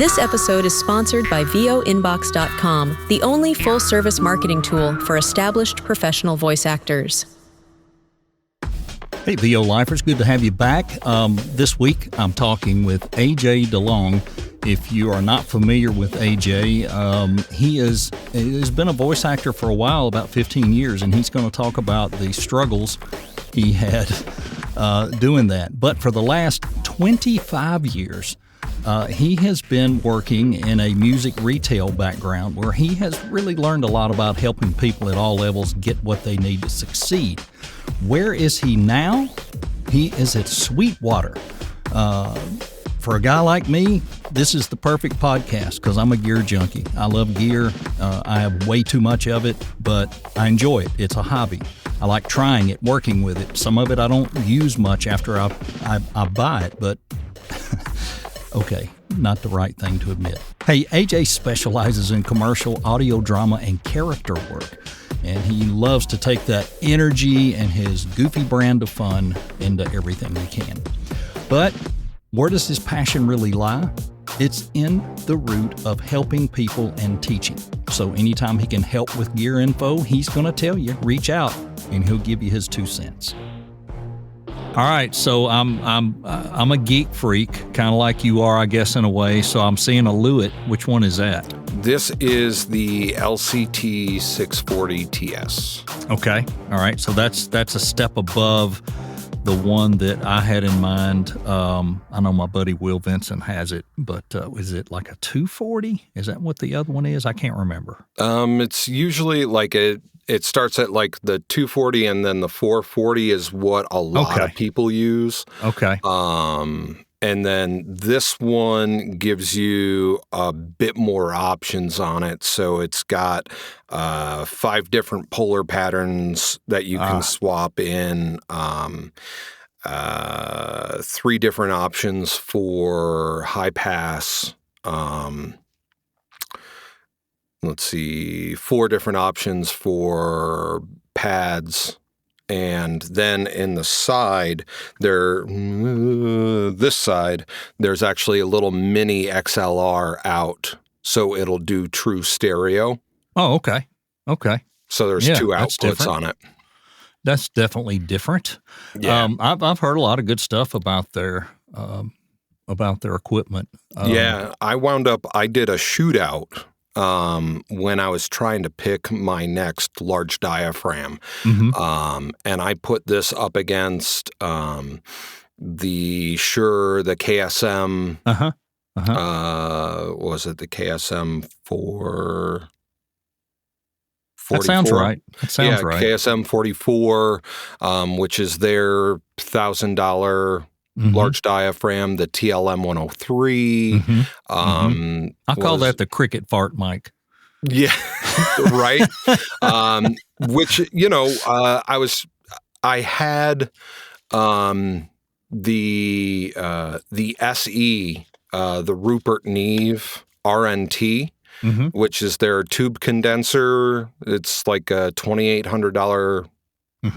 This episode is sponsored by VOinbox.com, the only full-service marketing tool for established professional voice actors. Hey, VO Lifers, good to have you back. This week, I'm talking with AJ DeLong. If you are not familiar with AJ, he has been a voice actor for a while, about 15 years, and he's going to talk about the struggles he had doing that. But for the last 25 years, he has been working in a music retail background where he has really learned a lot about helping people at all levels get what they need to succeed. Where is he now? He is at Sweetwater. For a guy like me, this is the perfect podcast because I'm a gear junkie. I love gear. I have way too much of it, but I enjoy it. It's a hobby. I like trying it, working with it. Some of it I don't use much after I buy it, but okay, not the right thing to admit. Hey, AJ specializes in commercial audio drama and character work, and he loves to take that energy and his goofy brand of fun into everything he can. But where does his passion really lie? It's in the root of helping people and teaching. So anytime he can help with gear info, he's going to tell you, reach out, and he'll give you his 2 cents. All right, so I'm a geek freak, kind of like you are, I guess, in a way. So I'm seeing a Lewitt. Which one is that? This is the LCT 640 TS. Okay, all right. So that's a step above the one that I had in mind. I know my buddy Will Vincent has it, but is it like a 240? Is that what the other one is? I can't remember. It's usually like it starts at like the 240, and then the 440 is what a lot of people use. Okay. And then this one gives you a bit more options on it. So it's got 5 different polar patterns that you can swap in, 3 different options for high pass. Let's see, 4 different options for pads. And then in the side, this side, there's actually a little mini XLR out. So it'll do true stereo. Oh, okay. Okay. So there's 2 outputs on it. That's definitely different. Yeah. I've heard a lot of good stuff about their equipment. Yeah. I did a shootout when I was trying to pick my next large diaphragm. Mm-hmm. And I put this up against the KSM. Was it the KSM 444? That sounds right. Right. KSM 44, which is their $1,000 large diaphragm, the TLM 103. I call that the cricket fart mic. Yeah, right. Which, I had the SE, the Rupert Neve RNT, which is their tube condenser. It's like a $2,800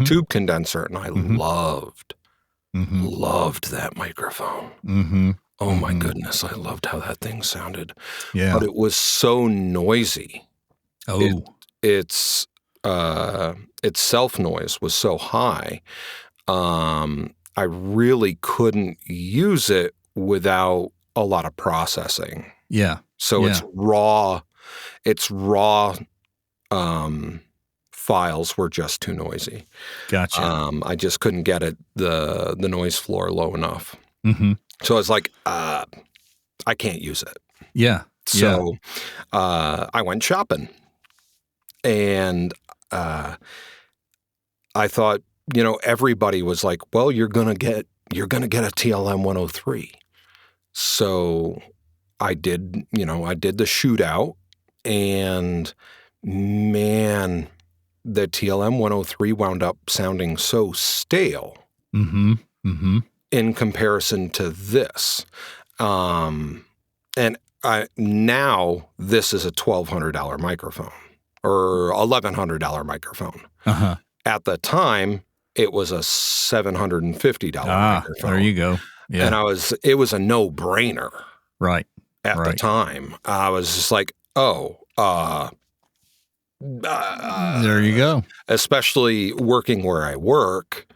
tube condenser, and I loved that microphone. Oh my goodness, I loved how that thing sounded. Yeah. But it was so noisy. Oh. Its self noise was so high. I really couldn't use it without a lot of processing. Yeah. So its raw files were just too noisy. Gotcha. I just couldn't get the noise floor low enough. So I was like, I can't use it. Yeah. So I went shopping, and I thought, everybody was like, well, you're gonna get a TLM 103. So I did the shootout, and man, the TLM 103 wound up sounding so stale in comparison to this. And now this is a $1,200 microphone or $1,100 microphone. At the time, it was a $750 microphone. There you go. Yeah. And it was a no-brainer. Right. at the time. I was just like, there you go. Especially working where I work.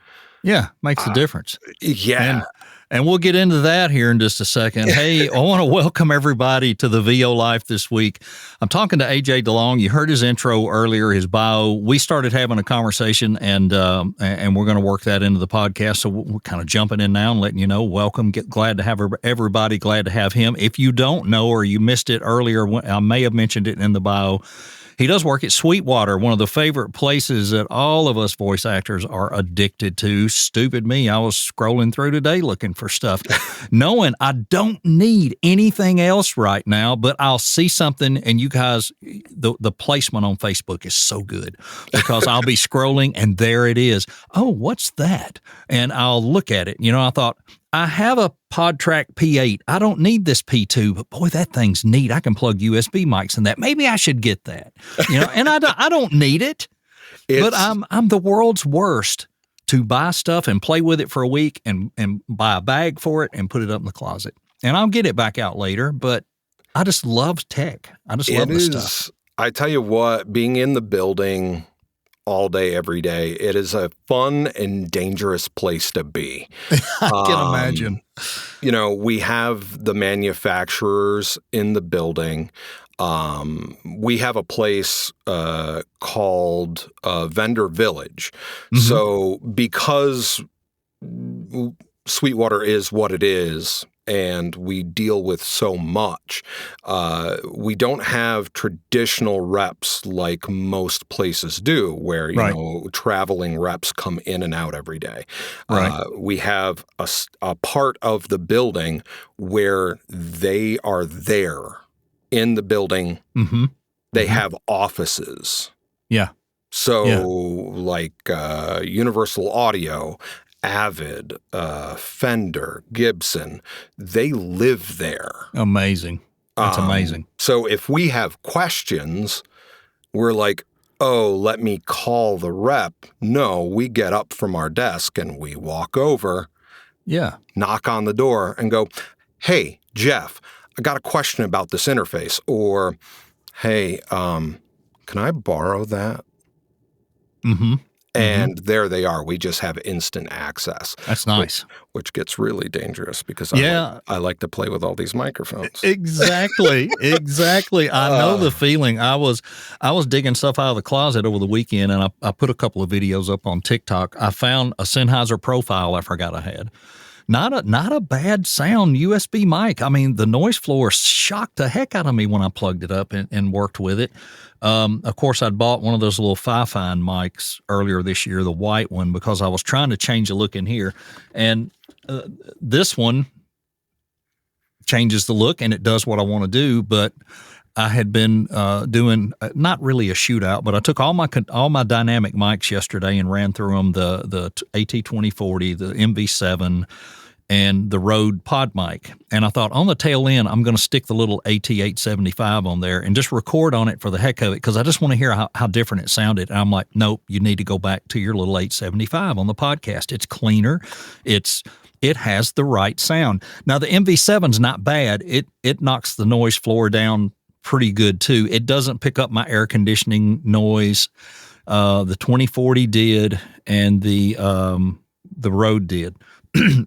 Yeah, makes a difference. Yeah. And we'll get into that here in just a second. Hey, I want to welcome everybody to the VO Life this week. I'm talking to AJ DeLong. You heard his intro earlier, his bio. We started having a conversation, and we're going to work that into the podcast. So we're kind of jumping in now and letting you know. Welcome. Glad to have everybody. Glad to have him. If you don't know or you missed it earlier, I may have mentioned it in the bio. He does work at Sweetwater, one of the favorite places that all of us voice actors are addicted to. Stupid me. I was scrolling through today looking for stuff, knowing I don't need anything else right now, but I'll see something, and you guys, the placement on Facebook is so good because I'll be scrolling and there it is. Oh, what's that? And I'll look at it. I thought, I have a PodTrack P8. I don't need this P2, but boy, that thing's neat. I can plug USB mics in that. Maybe I should get that. And I don't need it, but I'm the world's worst to buy stuff and play with it for a week and buy a bag for it and put it up in the closet. And I'll get it back out later, but I just love tech. I just love the stuff. I tell you what, being in the building all day, every day, it is a fun and dangerous place to be. I can imagine. We have the manufacturers in the building. We have a place called Vendor Village. Mm-hmm. So because Sweetwater is what it is, and we deal with so much, we don't have traditional reps like most places do, where traveling reps come in and out every day. Right. We have a part of the building where they are there in the building. Mm-hmm. They have offices. Yeah. So like Universal Audio, Avid, Fender, Gibson, they live there. Amazing. That's amazing. So if we have questions, we're like, oh, let me call the rep. No, we get up from our desk and we walk over, knock on the door and go, hey, Jeff, I got a question about this interface. Or, hey, can I borrow that? Mm-hmm. And there they are. We just have instant access. That's nice. Which gets really dangerous because I like to play with all these microphones. Exactly. I know the feeling. I was digging stuff out of the closet over the weekend, and I put a couple of videos up on TikTok. I found a Sennheiser profile I forgot I had. Not a bad sound USB mic. I mean, the noise floor shocked the heck out of me when I plugged it up and worked with it. Of course, I'd bought one of those little Fi-Fine mics earlier this year, the white one, because I was trying to change the look in here. And this one changes the look, and it does what I want to do, but I had been doing not really a shootout, but I took all my dynamic mics yesterday and ran through them, the AT2040, the MV7, and the Rode pod mic. And I thought on the tail end, I'm going to stick the little AT875 on there and just record on it for the heck of it, because I just want to hear how different it sounded. And I'm like, nope, you need to go back to your little 875 on the podcast. It's cleaner. It has the right sound. Now, the MV7's not bad. It knocks the noise floor down pretty good too. It doesn't pick up my air conditioning noise. The 2040 did, and the Rode did.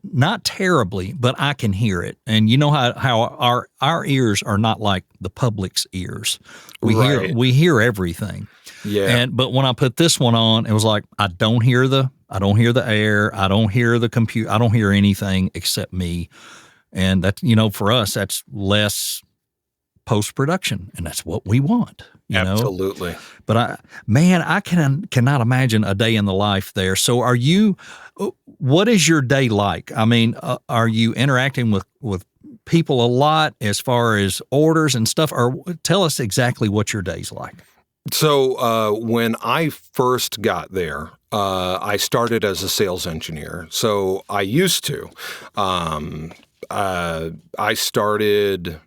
Not terribly, but I can hear it. And you know how our ears are not like the public's ears. We hear everything. Yeah. But when I put this one on, it was like I don't hear the air, I don't hear the computer, I don't hear anything except me. And that, for us, that's less post-production, and that's what we want. Absolutely. But I cannot imagine a day in the life there. So what is your day like? I mean, are you interacting with people a lot as far as orders and stuff? Or tell us exactly what your day's like. So when I first got there, I started as a sales engineer. So I used to. I started,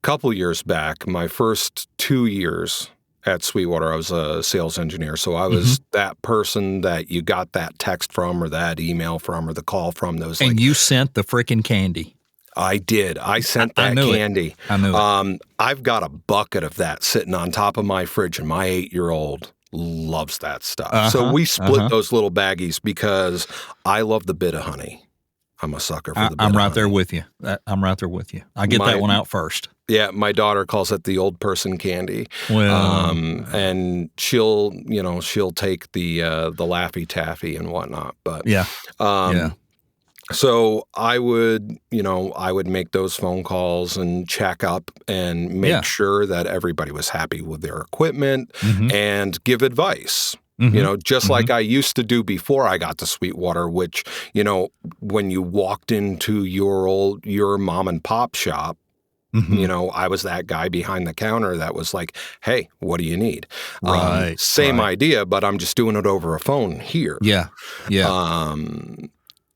couple years back, my first 2 years at Sweetwater, I was a sales engineer. So I was that person that you got that text from or that email from or the call from. You sent the frickin' candy. I did. I sent I that knew candy. I knew it. I've got a bucket of that sitting on top of my fridge, and my 8-year-old loves that stuff. So we split those little baggies because I love the bit of honey. I'm a sucker for the bit of honey. I'm right there with you. I'm right there with you. I get that one out first. Yeah, my daughter calls it the old person candy. Well, and she'll take the Laffy Taffy and whatnot. But yeah. So I would make those phone calls and check up and make sure that everybody was happy with their equipment and give advice. Just like I used to do before I got to Sweetwater, which, when you walked into your mom and pop shop, I was that guy behind the counter that was like, hey, what do you need? Same idea, but I'm just doing it over a phone here. Yeah.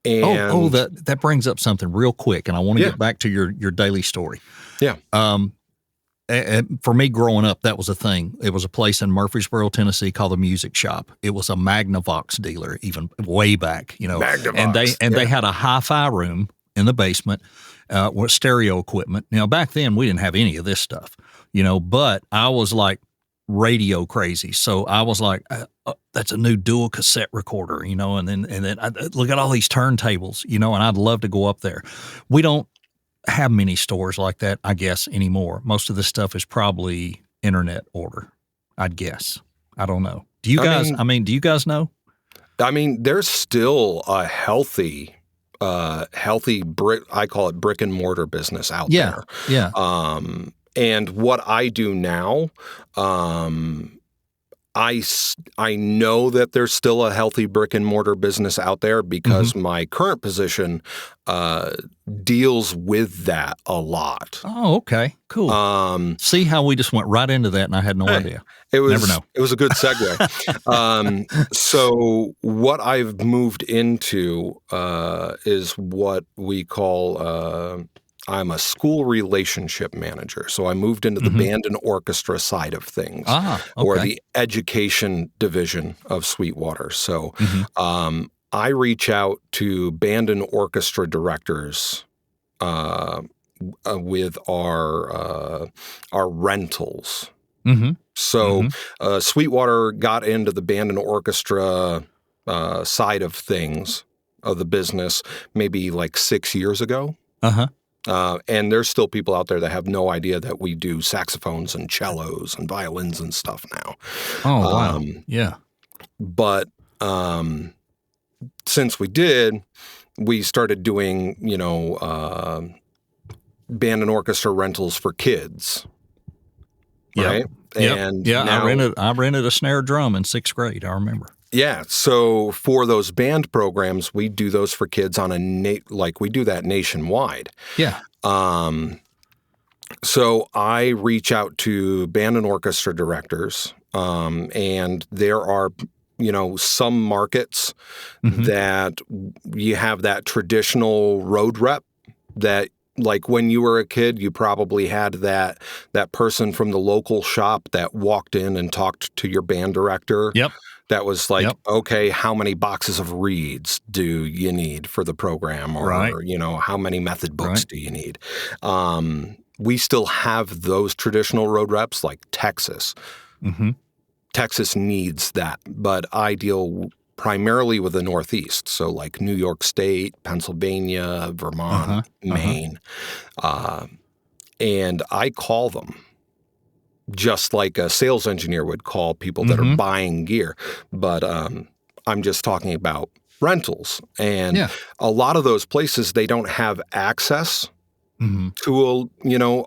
And that brings up something real quick, and I want to get back to your daily story. Yeah. For me growing up, that was a thing. It was a place in Murfreesboro, Tennessee called the Music Shop. It was a Magnavox dealer, even way back, Magnavox. And they had a hi-fi room in the basement with stereo equipment. Now, back then, we didn't have any of this stuff, but I was like radio crazy. So I was like, that's a new dual cassette recorder, and then I look at all these turntables, and I'd love to go up there. We don't have many stores like that, I guess, anymore. Most of this stuff is probably internet order, I'd guess. I don't know. Do you guys know? I mean, there's still a healthy brick, I call it brick and mortar business out there. Yeah. And what I do now, I know that there's still a healthy brick and mortar business out there because my current position deals with that a lot. Oh, okay, cool. See how we just went right into that, and I had no idea. Never know. It was a good segue. So what I've moved into is what we call. I'm a school relationship manager. So I moved into the band and orchestra side of things, or the education division of Sweetwater. So I reach out to band and orchestra directors with our rentals. So Sweetwater got into the band and orchestra side of things, of the business, maybe like 6 years ago. And there's still people out there that have no idea that we do saxophones and cellos and violins and stuff now. Oh, wow. Yeah. But since we did, we started doing, band and orchestra rentals for kids. Right? And now, I rented a snare drum in 6th grade, I remember. Yeah, so for those band programs, we do those for kids on we do that nationwide. Yeah. So I reach out to band and orchestra directors, and there are, some markets that you have that traditional road rep that, like when you were a kid, you probably had that person from the local shop that walked in and talked to your band director. Yep. That was like, okay, how many boxes of reeds do you need for the program? Or, how many method books do you need? We still have those traditional road reps like Texas. Texas needs that, but I deal primarily with the Northeast. So like New York State, Pennsylvania, Vermont, Maine. And I call them just like a sales engineer would call people that are buying gear. But I'm just talking about rentals. And a lot of those places, they don't have access to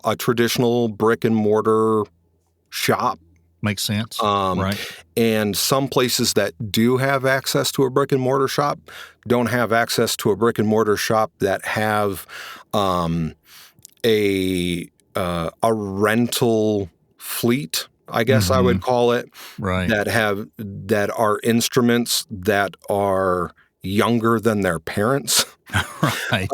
a traditional brick and mortar shop. Makes sense. Right. And some places that do have access to a brick and mortar shop don't have access to a brick and mortar shop that have a rental fleet, I guess I would call it, right? That are instruments that are younger than their parents, right?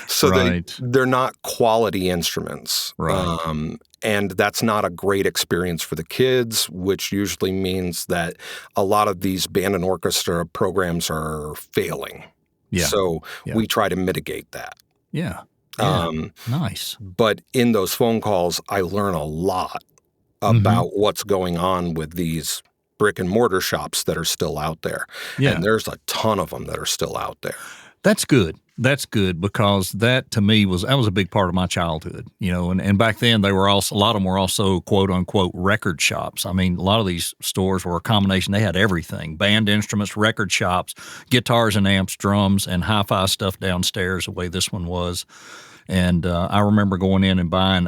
So they're not quality instruments, right? And that's not a great experience for the kids, which usually means that a lot of these band and orchestra programs are failing. Yeah. So we try to mitigate that. Yeah. Nice. But in those phone calls, I learn a lot about what's going on with these brick and mortar shops that are still out there. Yeah. And there's a ton of them that are still out there. That's good. That's good, because that to me was a big part of my childhood, and back then they were also, a lot of them were also quote unquote record shops. I mean, a lot of these stores were a combination. They had everything: band instruments, record shops, guitars and amps, drums, and hi-fi stuff downstairs, the way this one was. And I remember going in and buying,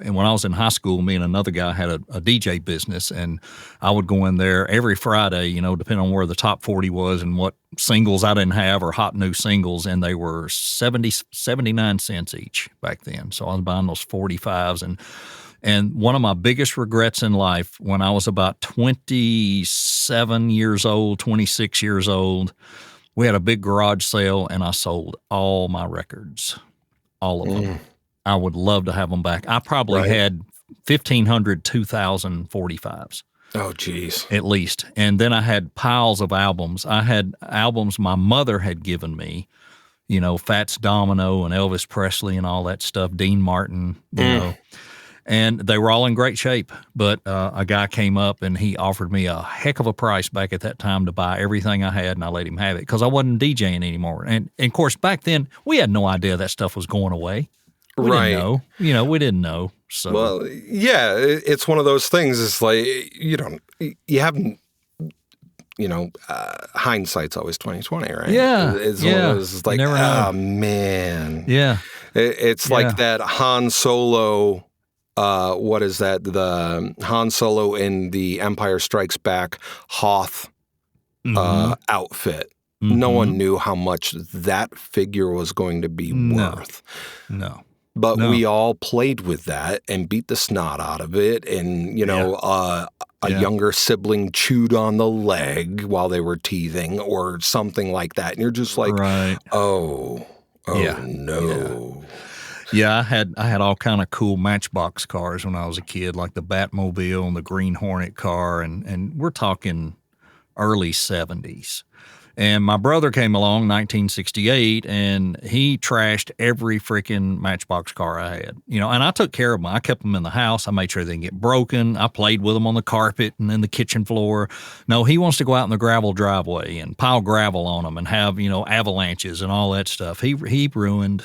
and when I was in high school, me and another guy had a DJ business, and I would go in there every Friday, depending on where the top 40 was and what singles I didn't have or hot new singles, and they were 79 cents each back then. So I was buying those 45s. And one of my biggest regrets in life, when I was about 27 years old, 26 years old, we had a big garage sale, and I sold all my records, all of them. I would love to have them back. I probably had 1,500, 2,000 45s. Oh, geez. At least. And then I had piles of albums. I had albums my mother had given me, Fats Domino and Elvis Presley and all that stuff, Dean Martin, you know. And they were all in great shape. But a guy came up and he offered me a heck of a price back at that time to buy everything I had, and I let him have it because I wasn't DJing anymore. And of course, back then, we had no idea that stuff was going away. We didn't know. We didn't know. So. Well, yeah, it's one of those things. It's like, you haven't, hindsight's always 20/20, right? Yeah. It's one of those, it's like, oh, man. Yeah. It's like that Han Solo, what is that? The Han Solo in the Empire Strikes Back Hoth outfit. No one knew how much that figure was going to be worth. No. But we all played with that and beat the snot out of it. And, a younger sibling chewed on the leg while they were teething or something like that. And you're just like, no. Yeah, I had all kind of cool Matchbox cars when I was a kid, like the Batmobile and the Green Hornet car. And we're talking early 70s. And my brother came along, 1968, and he trashed every freaking Matchbox car I had. And I took care of them. I kept them in the house. I made sure they didn't get broken. I played with them on the carpet and in the kitchen floor. No, he wants to go out in the gravel driveway and pile gravel on them and have, avalanches and all that stuff. He ruined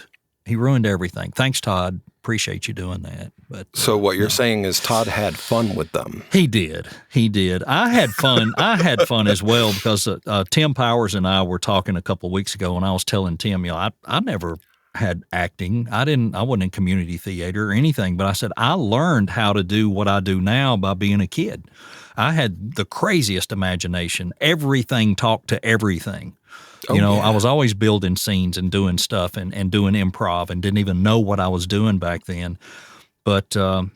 everything. Thanks, Todd. Appreciate you doing that. But so what you're saying is Todd had fun with them. He did. I had fun. I had fun as well because Tim Powers and I were talking a couple of weeks ago, and I was telling Tim, I never had acting. I wasn't in community theater or anything, but I said I learned how to do what I do now by being a kid. I had the craziest imagination. Everything talked to everything. I was always building scenes and doing stuff and doing improv and didn't even know what I was doing back then. But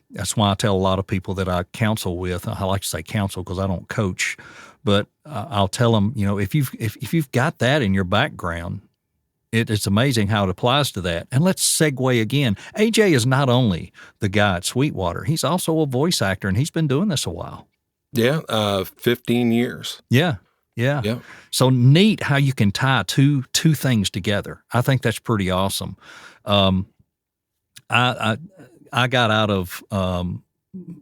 that's why I tell a lot of people that I counsel with. I like to say counsel because I don't coach, but I'll tell them, if you've got that in your background, it's amazing how it applies to that. And let's segue again. AJ is not only the guy at Sweetwater; he's also a voice actor, and he's been doing this a while. Yeah, 15 years. Yeah. So neat how you can tie two things together. I think that's pretty awesome. I got out of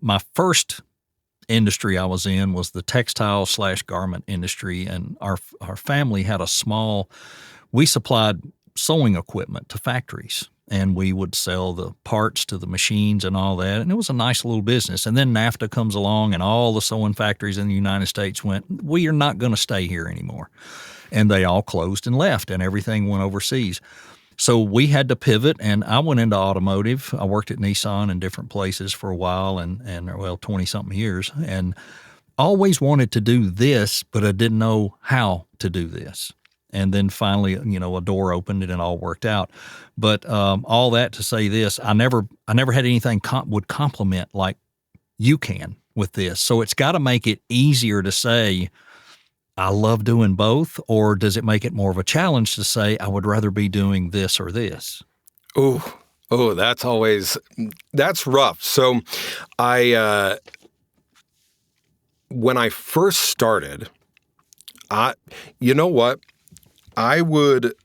my first industry I was in was the textile/garment industry, and our family had we supplied sewing equipment to factories. And we would sell the parts to the machines and all that. And it was a nice little business. And then NAFTA comes along and all the sewing factories in the United States went, we are not going to stay here anymore. And they all closed and left and everything went overseas. So we had to pivot, and I went into automotive. I worked at Nissan in different places for a while and 20-something years. And always wanted to do this, but I didn't know how to do this. And then finally, a door opened and it all worked out. But all that to say this, I never had anything would compliment like you can with this. So it's got to make it easier to say, I love doing both, or does it make it more of a challenge to say, I would rather be doing this or this? Oh, that's rough. So when I first started, you know what? I would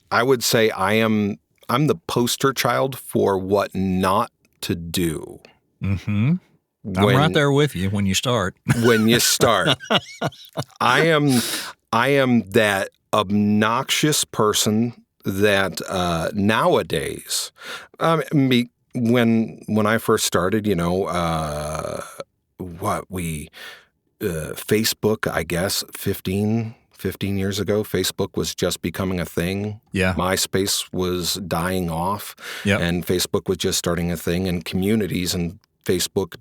say I am I'm the poster child for what not to do. Mm-hmm. I'm right there with you when you start. When you start. I am that obnoxious person that nowadays, when I first started, Facebook, I guess, 15 years ago, Facebook was just becoming a thing. Yeah. MySpace was dying off, and Facebook was just starting a thing, and communities and Facebook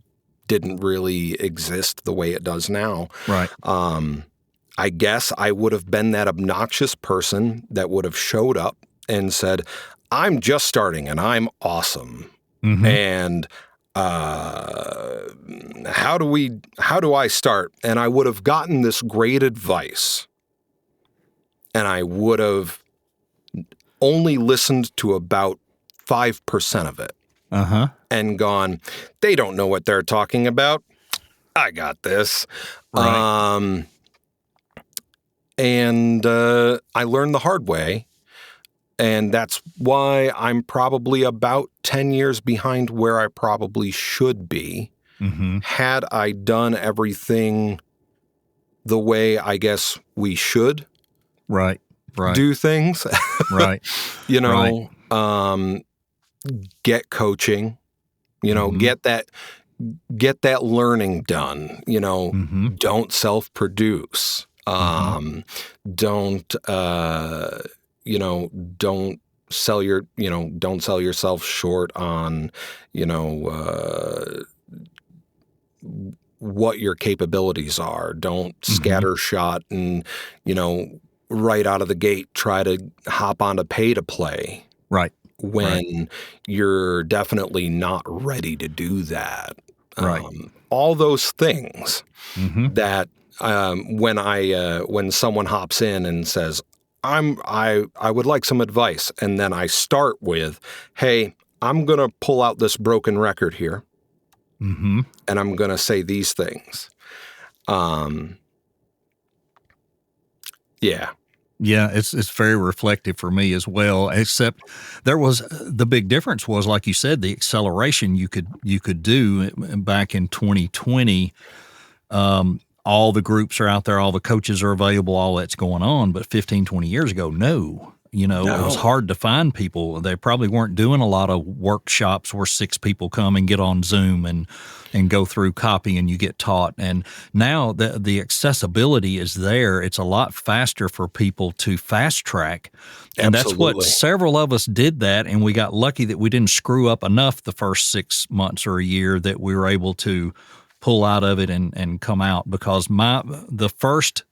didn't really exist the way it does now. Right. I guess I would have been that obnoxious person that would have showed up and said, I'm just starting and I'm awesome. Mm-hmm. And how do I start? And I would have gotten this great advice, and I would have only listened to about 5% of it. Uh-huh. And gone, they don't know what they're talking about. I got this. Right. And I learned the hard way. And that's why I'm probably about 10 years behind where I probably should be. Mm-hmm. Had I done everything the way I guess we should do things. Right. Get coaching, Mm-hmm. get that learning done, Mm-hmm. Don't self-produce. Don't sell don't sell yourself short on, what your capabilities are. Don't scattershot and, right out of the gate, try to hop on to pay to play. Right. When you're definitely not ready to do that. Right. All those things Mm-hmm. that when someone hops in and says, I would like some advice, and then I start with, hey, I'm going to pull out this broken record here, Mm-hmm. and I'm going to say these things. Yeah. Yeah, it's very reflective for me as well, except the big difference was, like you said, the acceleration you could do back in 2020. All the groups are out there, all the coaches are available, all that's going on. But 15, 20 years ago, no. It was hard to find people. They probably weren't doing a lot of workshops where 6 people come and get on Zoom and go through copy and you get taught. And now the accessibility is there. It's a lot faster for people to fast track. And that's what several of us did that. And we got lucky that we didn't screw up enough the first 6 months or a year that we were able to pull out of it and come out, because the first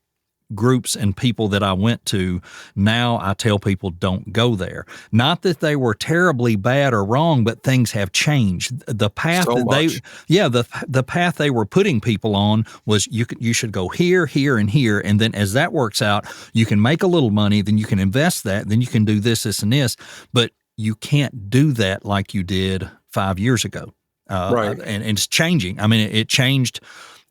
groups and people that I went to, now I tell people don't go there. Not that they were terribly bad or wrong, but things have changed. The path the path they were putting people on was you should go here, here, and here, and then as that works out, you can make a little money, then you can invest that, then you can do this, this, and this, but you can't do that like you did 5 years ago. And it's changing. I mean, it changed.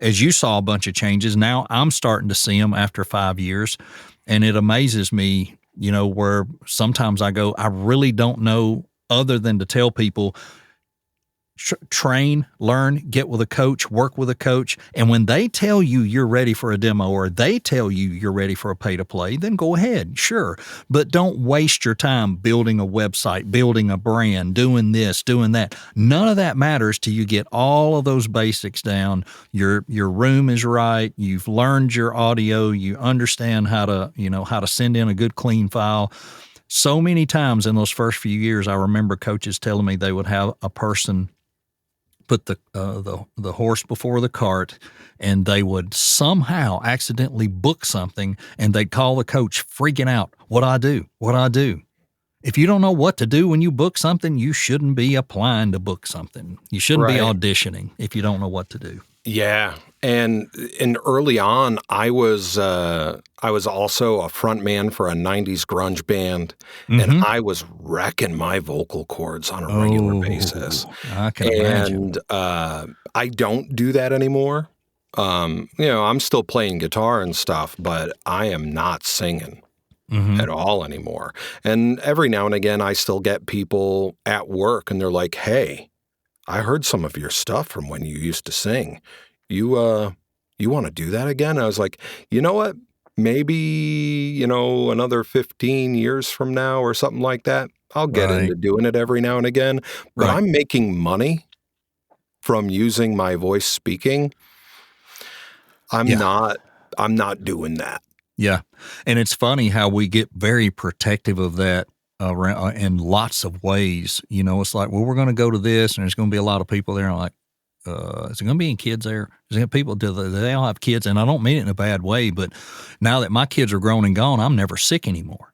As you saw a bunch of changes, now I'm starting to see them after 5 years, and it amazes me, where sometimes I go, I really don't know other than to tell people, train, learn, get with a coach, work with a coach, and when they tell you you're ready for a demo or they tell you you're ready for a pay-to-play, then go ahead, sure. But don't waste your time building a website, building a brand, doing this, doing that. None of that matters till you get all of those basics down. Your room is right. You've learned your audio. You understand how to send in a good, clean file. So many times in those first few years, I remember coaches telling me they would have a person put the horse before the cart, and they would somehow accidentally book something, and they'd call the coach freaking out. What do I do? If you don't know what to do when you book something, you shouldn't be applying to book something. You shouldn't be auditioning if you don't know what to do. Yeah. And early on, I was also a front man for a 90s grunge band, and I was wrecking my vocal cords on a regular basis. I can imagine. And I don't do that anymore. I'm still playing guitar and stuff, but I am not singing. at all anymore. And every now and again, I still get people at work and they're like, hey, I heard some of your stuff from when you used to sing. You want to do that again? I was like, you know what? Maybe, another 15 years from now or something like that, I'll get into doing it every now and again. But I'm making money from using my voice speaking. I'm not doing that. Yeah. And it's funny how we get very protective of that in lots of ways. It's like, well, we're going to go to this and there's going to be a lot of people there. And I'm like, is it going to be any kids there? Is there people, do they all have kids? And I don't mean it in a bad way, but now that my kids are grown and gone, I'm never sick anymore.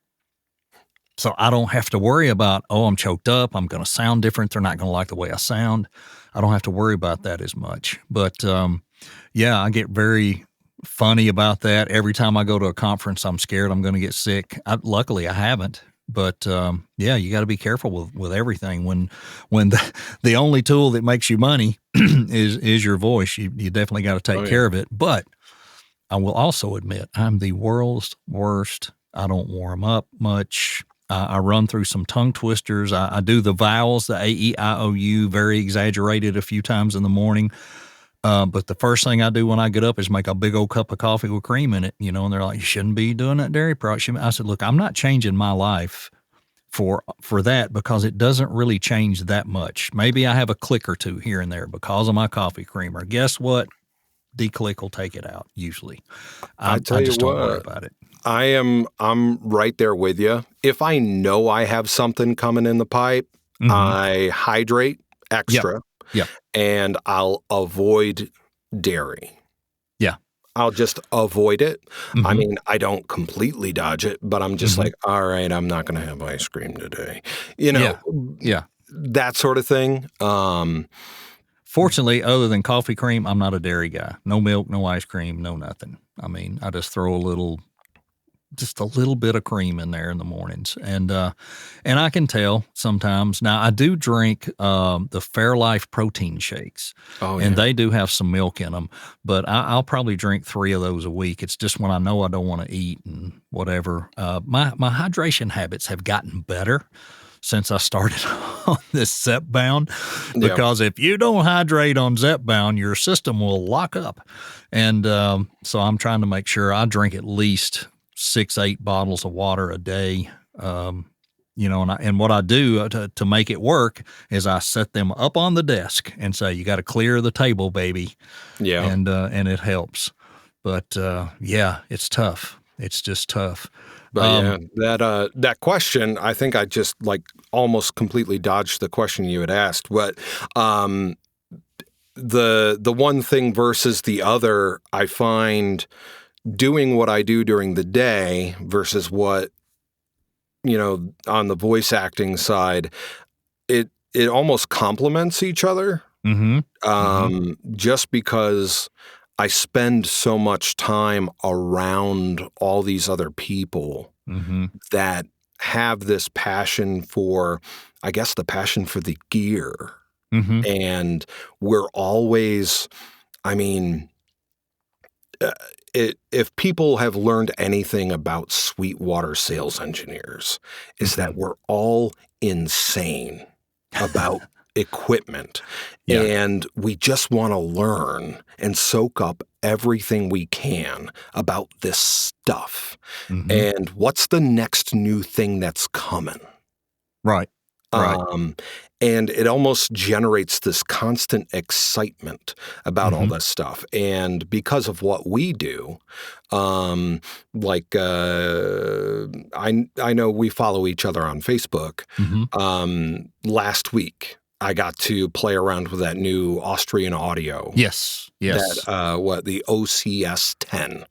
So I don't have to worry about, I'm choked up. I'm going to sound different. They're not going to like the way I sound. I don't have to worry about that as much. But I get very funny about that. Every time I go to a conference, I'm scared I'm going to get sick. Luckily, I haven't. But you got to be careful with everything. When the only tool that makes you money is your voice, you definitely got to take care of it. But I will also admit I'm the world's worst. I don't warm up much. I run through some tongue twisters. I do the vowels, the A, E, I, O, U, very exaggerated a few times in the morning. But the first thing I do when I get up is make a big old cup of coffee with cream in it, and they're like, you shouldn't be doing that dairy product. I said, look, I'm not changing my life for that because it doesn't really change that much. Maybe I have a click or two here and there because of my coffee creamer. Guess what? D-click will take it out usually. I just don't worry about it. I'm right there with you. If I know I have something coming in the pipe, I hydrate extra. Yeah. And I'll avoid dairy. Yeah. I'll just avoid it. I mean, I don't completely dodge it, but I'm just like, all right, I'm not going to have ice cream today. That sort of thing. Fortunately, other than coffee cream, I'm not a dairy guy. No milk, no ice cream, no nothing. I mean, I just throw just a little bit of cream in there in the mornings. And I can tell sometimes. Now, I do drink the Fairlife protein shakes. And they do have some milk in them. But I'll probably drink 3 of those a week. It's just when I know I don't want to eat and whatever. My hydration habits have gotten better since I started on this Zepbound, because if you don't hydrate on Zepbound, your system will lock up. And so I'm trying to make sure I drink at least 6-8 bottles of water a day. And what I do to make it work is I set them up on the desk and say, you got to clear the table, baby. Yeah. And it helps. But it's tough. It's just tough. But that question, I think I just almost completely dodged the question you had asked. But the one thing versus the other, I find doing what I do during the day versus what, on the voice acting side, it almost complements each other. Just because I spend so much time around all these other people that have this passion for, I guess, the passion for the gear. And we're always, if people have learned anything about Sweetwater sales engineers, is that we're all insane about equipment. And we just want to learn and soak up everything we can about this stuff. And what's the next new thing that's coming? Right. And it almost generates this constant excitement about all this stuff. And because of what we do, I know we follow each other on Facebook. Last week, I got to play around with that new Austrian audio. Yes. That, the OCS 10.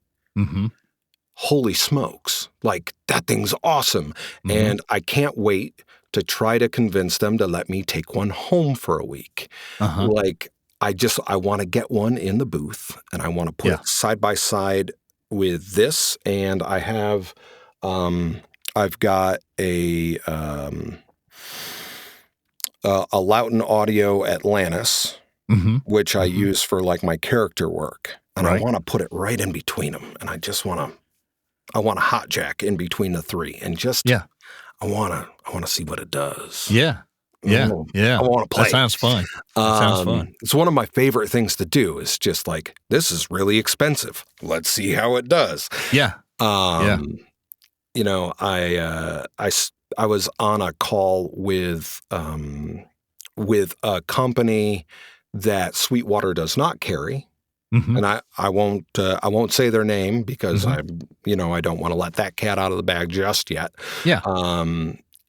Holy smokes. That thing's awesome. And I can't wait to try to convince them to let me take one home for a week. I want to get one in the booth and I want to put it side by side with this. And I have, I've got a Loughton Audio Atlantis, which I use for my character work. And I want to put it right in between them. And I just want to I want a hot jack in between the 3 and just I want to see what it does. Yeah. Yeah. Yeah. I want to play. That sounds fun. That sounds fun. It's one of my favorite things to do is just like, this is really expensive. Let's see how it does. Yeah. You know, I was on a call with a company that Sweetwater does not carry. Mm-hmm. And I won't say their name because I don't want to let that cat out of the bag just yet. Yeah.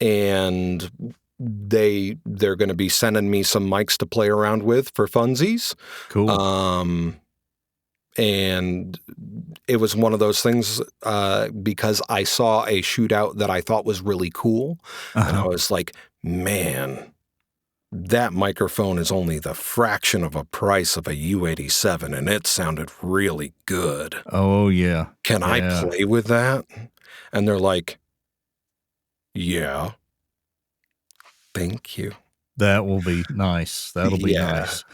And they're going to be sending me some mics to play around with for funsies. Cool. And it was one of those things because I saw a shootout that I thought was really cool. And I was like, man, that microphone is only the fraction of a price of a U87, and it sounded really good. Oh, yeah. Can I play with that? And they're like, yeah. Thank you. That will be nice. That'll be nice.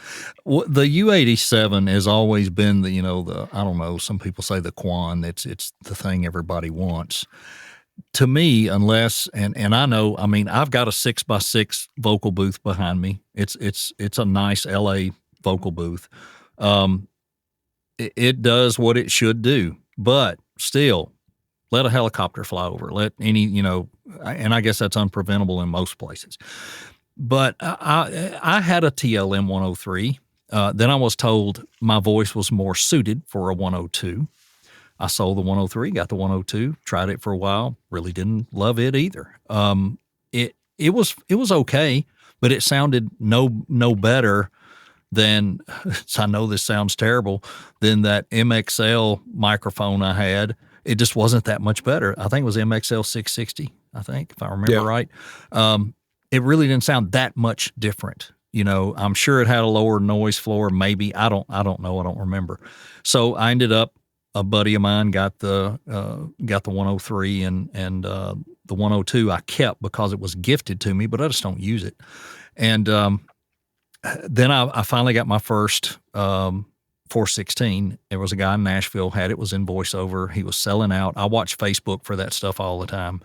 Well, the U87 has always been the I don't know, some people say the Quan. It's the thing everybody wants. To me, unless and I know, I mean, I've got a 6x6 vocal booth behind me. It's a nice LA vocal booth. It does what it should do, but still, let a helicopter fly over. Let any, and I guess that's unpreventable in most places. But I had a TLM 103. Then I was told my voice was more suited for a 102. I sold the 103, got the 102, tried it for a while, really didn't love it either. It was okay, but it sounded no better than, I know this sounds terrible, than that MXL microphone I had. It just wasn't that much better. I think it was MXL 660, if I remember right. It really didn't sound that much different. I'm sure it had a lower noise floor, maybe. I don't know. I don't remember. So I ended up, a buddy of mine got the 103 and the 102 I kept because it was gifted to me, but I just don't use it. And then I finally got my first 416. There was a guy in Nashville, had it, was in Voiceover. He was selling out. I watch Facebook for that stuff all the time.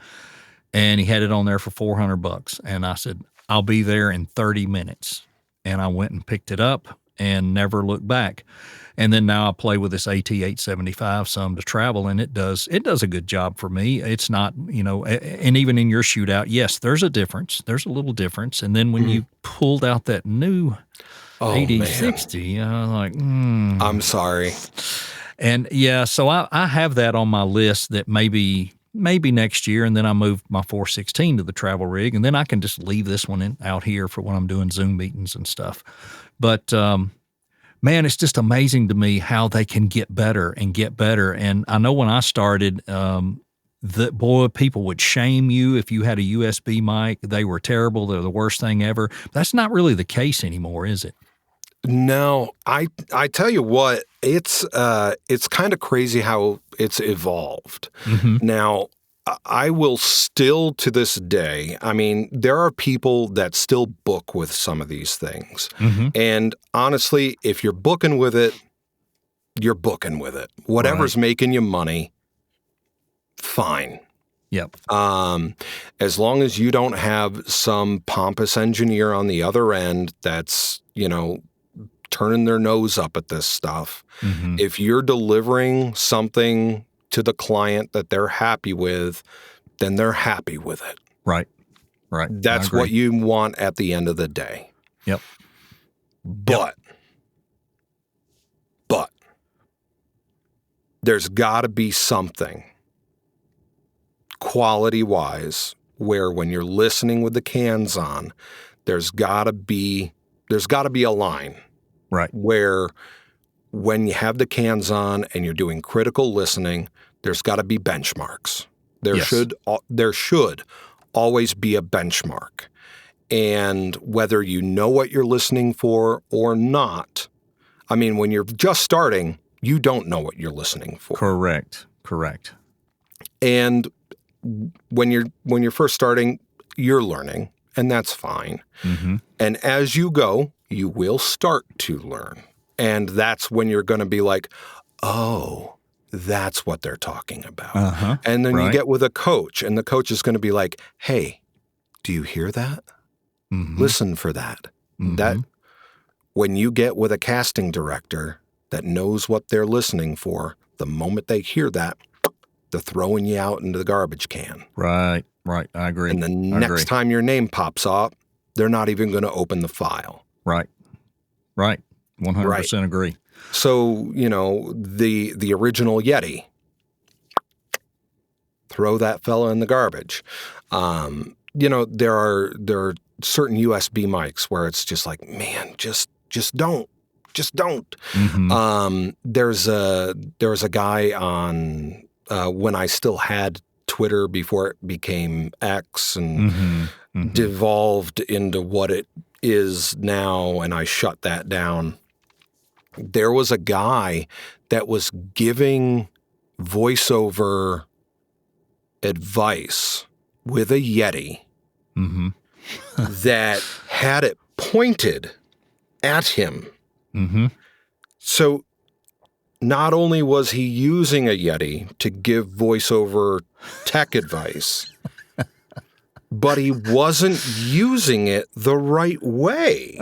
And he had it on there for $400. And I said, I'll be there in 30 minutes. And I went and picked it up and never looked back. And then now I play with this AT875 some to travel, and it does a good job for me. It's not, and even in your shootout, yes, there's a difference. There's a little difference. And then when you pulled out that new 8060, I was like, I'm sorry. And so I have that on my list that maybe next year, and then I move my 416 to the travel rig, and then I can just leave this one out here for when I'm doing Zoom meetings and stuff. But man, it's just amazing to me how they can get better and get better. And I know when I started, people would shame you if you had a USB mic. They were terrible. They're the worst thing ever. That's not really the case anymore, is it? No, I tell you what, it's kind of crazy how it's evolved. Mm-hmm. Now, I will still to this day, I mean, there are people that still book with some of these things. Mm-hmm. And honestly, if you're booking with it, you're booking with it. Whatever's making you money, fine. Yep. As long as you don't have some pompous engineer on the other end that's, turning their nose up at this stuff. Mm-hmm. If you're delivering something to the client that they're happy with, then they're happy with it. Right. That's what you want at the end of the day. Yep. But there's got to be something quality-wise where when you're listening with the cans on, there's got to be a line. Right. Where when you have the cans on and you're doing critical listening, there's got to be benchmarks. There should always be a benchmark. And whether you know what you're listening for or not, I mean, when you're just starting, you don't know what you're listening for. Correct. And when you're first starting, you're learning, and that's fine. Mm-hmm. And as you go, you will start to learn. And that's when you're going to be like, oh, that's what they're talking about. Uh-huh. And then you Right. get with a coach, and the coach is going to be like, hey, do you hear that? Mhm. Listen for that. That when you get with a casting director that knows what they're listening for, the moment they hear that, they're throwing you out into the garbage can. Right. Right. I agree. And the next time your name pops up, they're not even going to open the file. Right. Right. 100% agree. So, the original Yeti, throw that fella in the garbage. There are certain USB mics where it's just like, man, just don't. Just don't. Mm-hmm. There's a guy on when I still had Twitter before it became X and devolved into what it is now, and I shut that down. There was a guy that was giving voiceover advice with a Yeti that had it pointed at him. So not only was he using a Yeti to give voiceover tech advice, but he wasn't using it the right way.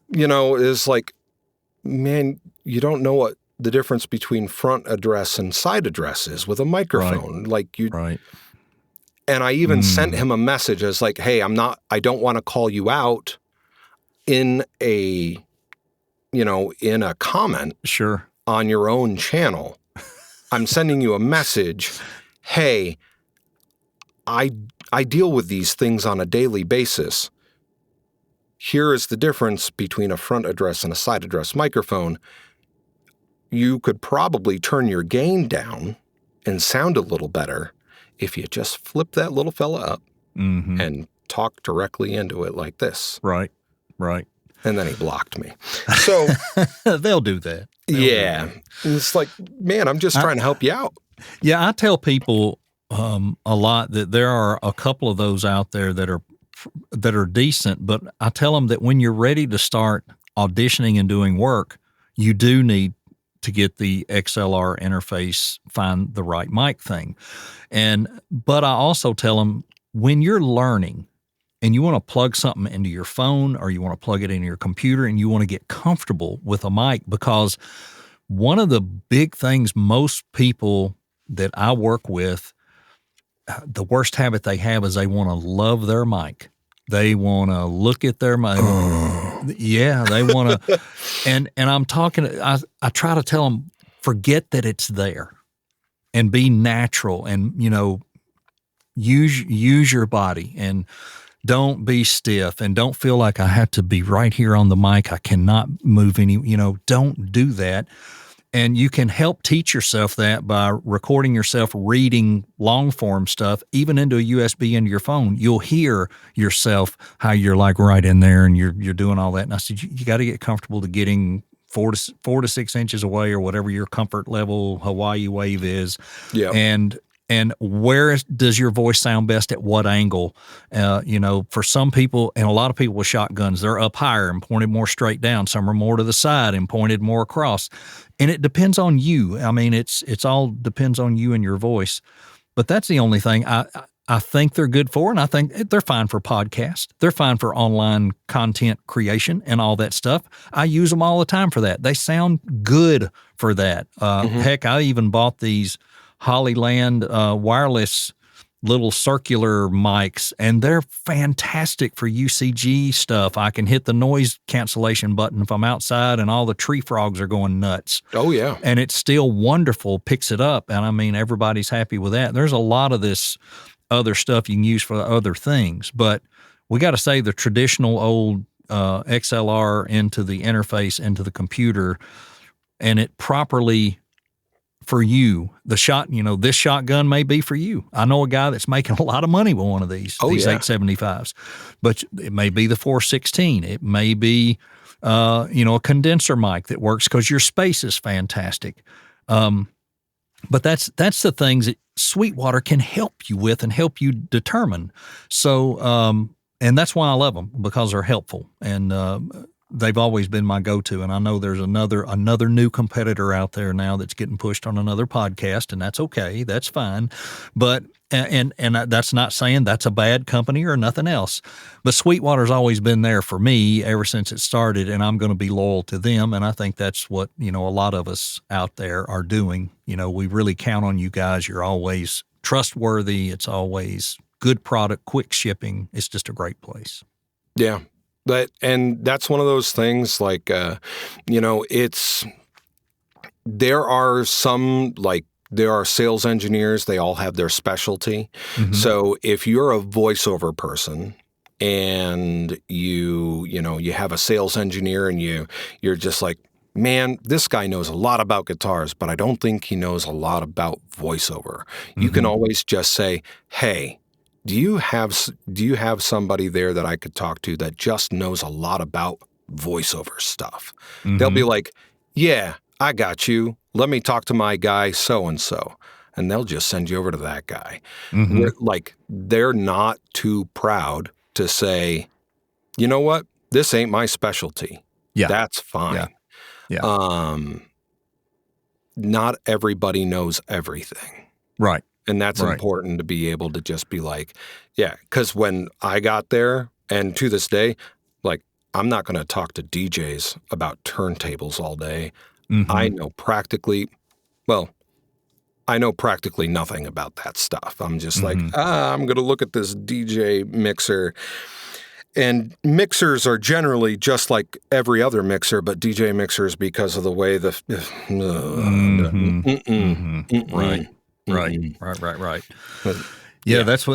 It's like, man, you don't know what the difference between front address and side address is with a microphone. Right. And I even sent him a message as like, hey, I don't want to call you out in a comment Sure. on your own channel. I'm sending you a message. Hey, I deal with these things on a daily basis. Here is the difference between a front address and a side address microphone. You could probably turn your gain down and sound a little better if you just flip that little fella up and talk directly into it like this. Right. And then he blocked me. So they'll do that. Yeah. It's like, man, I'm just trying to help you out. Yeah, I tell people a lot that there are a couple of those out there that are decent, but I tell them that when you're ready to start auditioning and doing work, you do need to get the XLR interface, find the right mic thing. But I also tell them when you're learning and you want to plug something into your phone or you want to plug it into your computer and you want to get comfortable with a mic, because one of the big things most people that I work with, the worst habit they have is they want to love their mic. They want to look at their mic. Yeah, they want to. And I'm talking, I try to tell them, forget that it's there and be natural and, use your body and don't be stiff and don't feel like I have to be right here on the mic. I cannot move any, don't do that. And you can help teach yourself that by recording yourself reading long form stuff, even into a USB into your phone. You'll hear yourself how you're like right in there and you're doing all that. And I said, you got to get comfortable to getting 4 to 6 inches away or whatever your comfort level Hawaii wave is. Yeah. And where does your voice sound best at what angle? For some people, and a lot of people with shotguns, they're up higher and pointed more straight down. Some are more to the side and pointed more across. And it depends on you. I mean, it's all depends on you and your voice. But that's the only thing I think they're good for, and I think they're fine for podcasts. They're fine for online content creation and all that stuff. I use them all the time for that. They sound good for that. Heck, I even bought these Hollyland wireless little circular mics, and they're fantastic for UCG stuff. I can hit the noise cancellation button if I'm outside and all the tree frogs are going nuts. Oh, yeah. And it's still wonderful, picks it up, and I mean, everybody's happy with that. There's a lot of this other stuff you can use for other things, but we got to say the traditional old XLR into the interface, into the computer, and it properly for you, this shotgun may be for you. I know a guy that's making a lot of money with one of these 875s, but it may be the 416. It may be, a condenser mic that works because your space is fantastic. But that's the things that Sweetwater can help you with and help you determine. So, and that's why I love them, because they're helpful. And they've always been my go-to. And I know there's another new competitor out there now that's getting pushed on another podcast, and that's okay. That's fine. But and that's not saying that's a bad company or nothing else. But Sweetwater's always been there for me ever since it started, and I'm going to be loyal to them. And I think that's what, a lot of us out there are doing. We really count on you guys. You're always trustworthy. It's always good product, quick shipping. It's just a great place. Yeah. And that's one of those things like, there are sales engineers. They all have their specialty. Mm-hmm. So if you're a voiceover person and you have a sales engineer and you're just like, man, this guy knows a lot about guitars, but I don't think he knows a lot about voiceover. Mm-hmm. You can always just say, hey, do you have somebody there that I could talk to that just knows a lot about voiceover stuff? Mm-hmm. They'll be like, yeah, I got you. Let me talk to my guy so-and-so. And they'll just send you over to that guy. Mm-hmm. They're not too proud to say, you know what? This ain't my specialty. Yeah. That's fine. Yeah. Not everybody knows everything. Right. And that's important to be able to just be like, yeah, because when I got there, and to this day, I'm not going to talk to DJs about turntables all day. Mm-hmm. I know practically nothing about that stuff. I'm just I'm going to look at this DJ mixer. And mixers are generally just like every other mixer, but DJ mixers because of the way Right. Yeah, that's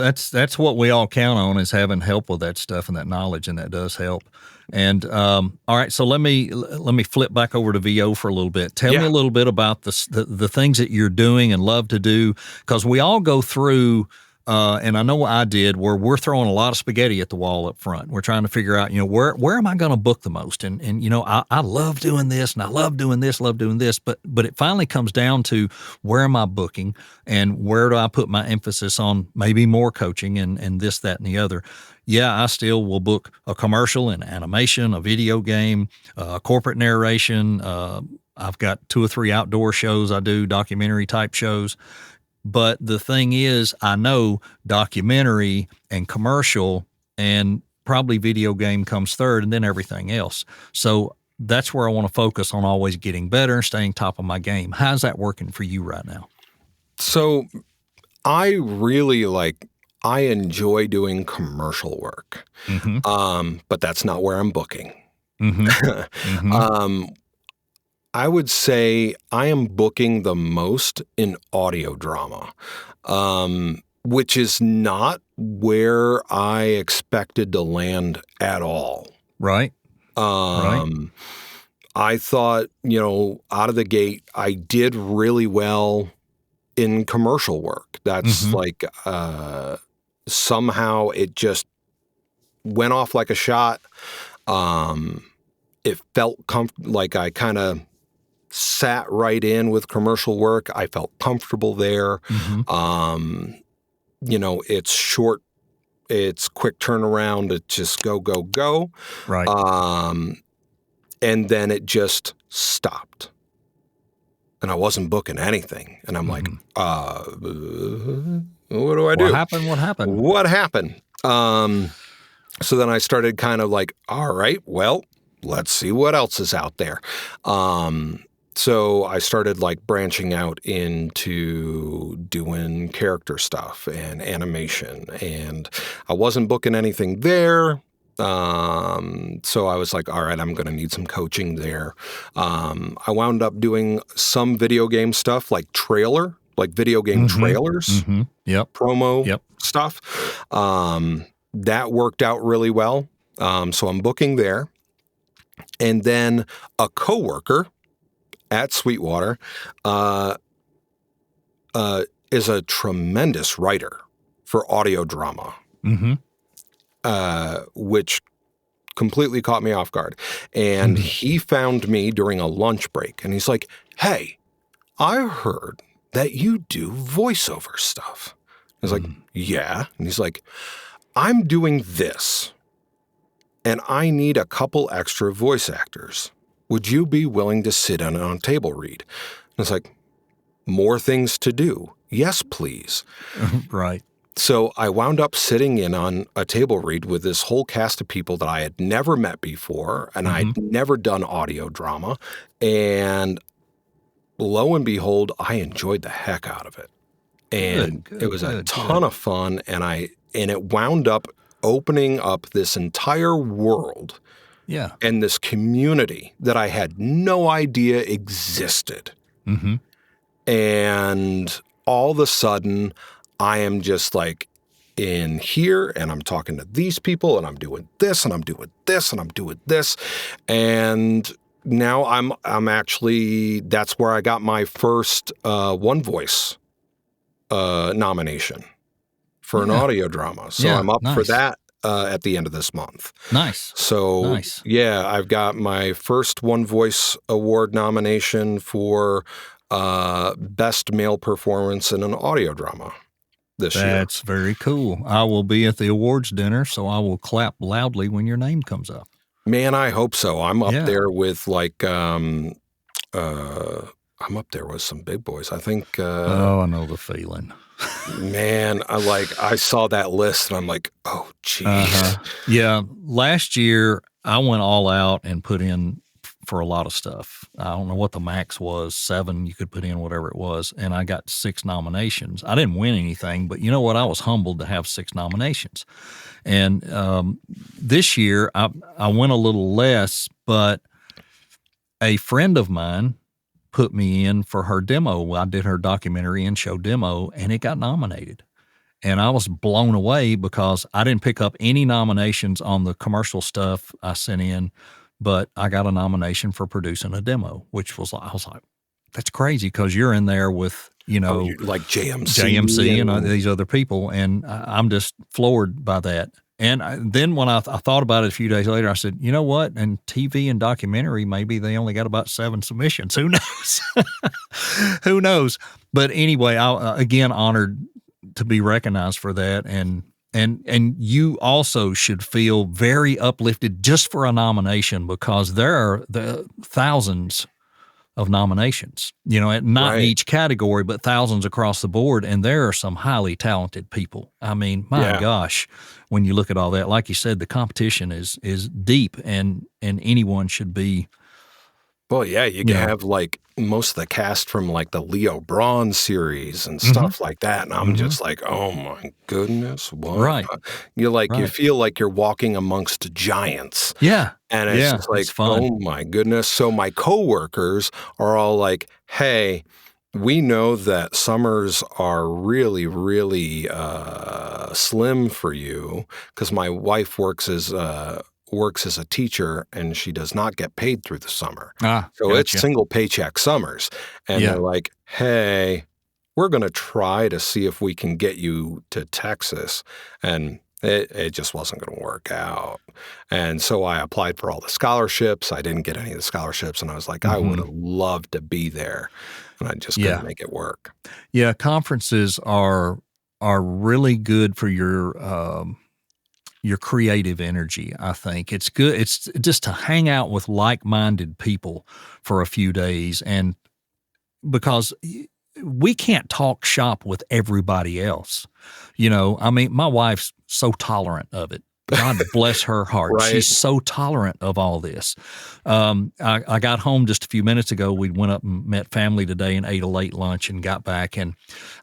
what we all count on, is having help with that stuff and that knowledge, and that does help. And all right, so let me flip back over to VO for a little bit. Tell me a little bit about the things that you're doing and love to do, because we all go through. And I know what I did, where we're throwing a lot of spaghetti at the wall up front. We're trying to figure out, where am I going to book the most? And I love doing this, and I love doing this, but it finally comes down to, where am I booking, and where do I put my emphasis on maybe more coaching and this, that, and the other. Yeah, I still will book a commercial, an animation, a video game, corporate narration. I've got 2 or 3 outdoor shows I do, documentary type shows. But the thing is, I know documentary and commercial and probably video game comes third, and then everything else. So that's where I want to focus on, always getting better and staying top of my game. How's that working for you right now? So I really I enjoy doing commercial work, but that's not where I'm booking. Mm-hmm. Mm-hmm. I would say I am booking the most in audio drama, which is not where I expected to land at all. Right. I thought, out of the gate, I did really well in commercial work. That's somehow it just went off like a shot. It felt like I kind of sat right in with commercial work. I felt comfortable there. Mm-hmm. It's short, it's quick turnaround. It's just go. Right. And then it just stopped. And I wasn't booking anything. And I'm like, what do I do? What happened? So then I started kind of like, all right, well, let's see what else is out there. So I started branching out into doing character stuff and animation, and I wasn't booking anything there. So I was like, all right, I'm going to need some coaching there. I wound up doing some video game stuff, video game trailers, promo stuff. That worked out really well. So I'm booking there. And then a coworker at Sweetwater is a tremendous writer for audio drama, which completely caught me off guard. And he found me during a lunch break, and he's like, hey, I heard that you do voiceover stuff. I was like, yeah. And he's like, I'm doing this. and I need a couple extra voice actors. Would you be willing to sit in on a table read? And it's like, more things to do. Yes, please. Right. So I wound up sitting in on a table read with this whole cast of people that I had never met before, and I'd never done audio drama. And lo and behold, I enjoyed the heck out of it. And it was a ton of fun, and it wound up opening up this entire world and this community that I had no idea existed. Mm-hmm. And all of a sudden, I am just like in here, and I'm talking to these people, and I'm doing this, and I'm doing this, and I'm doing this. And now I'm actually, that's where I got my first One Voice nomination for an audio drama. So I'm up for that at the end of this month. Nice. So yeah, I've got my first One Voice Award nomination for Best Male Performance in an Audio Drama this year. That's very cool. I will be at the awards dinner, so I will clap loudly when your name comes up. Man, I hope so. I'm up there with like, I'm up there with some big boys. I think. I know the feeling. Man, I saw that list and I'm like, oh, geez. Yeah. Last year, I went all out and put in for a lot of stuff. I don't know what the max was, 7, you could put in whatever it was, and I got 6 nominations. I didn't win anything, but you know what? I was humbled to have 6 nominations. And this year, I went a little less, but a friend of mine put me in for her demo. I did her documentary and show demo, and it got nominated. And I was blown away because I didn't pick up any nominations on the commercial stuff I sent in, but I got a nomination for producing a demo, which was, I was like, that's crazy because you're in there with, like JMC and these other people. And I'm just floored by that. And then when I thought about it a few days later, I said, you know what? And TV and documentary, maybe they only got about 7 submissions. Who knows? Who knows? But anyway, I again honored to be recognized for that. And you also should feel very uplifted just for a nomination because there are the thousands of nominations, not in each category, but thousands across the board. And there are some highly talented people. I mean, my gosh, when you look at all that, like you said, the competition is deep and anyone should be. Well, yeah, you can have like most of the cast from like the Leo Braun series and stuff like that. And I'm just like, oh my goodness. What? Right. You feel like you're walking amongst giants. Yeah. And it's just like, oh my goodness. So my coworkers are all like, hey, we know that summers are really, really slim for you because my wife works as a teacher and she does not get paid through the summer. So it's single paycheck summers. And they're like, hey, we're going to try to see if we can get you to Texas. And it just wasn't going to work out. And so I applied for all the scholarships. I didn't get any of the scholarships. And I was like, I would have loved to be there. And I just couldn't make it work. Yeah, conferences are really good for your creative energy, I think. It's good. It's just to hang out with like-minded people for a few days. And because we can't talk shop with everybody else. I mean, my wife's so tolerant of it. God bless her heart. She's so tolerant of all this. I got home just a few minutes ago. We went up and met family today and ate a late lunch and got back. And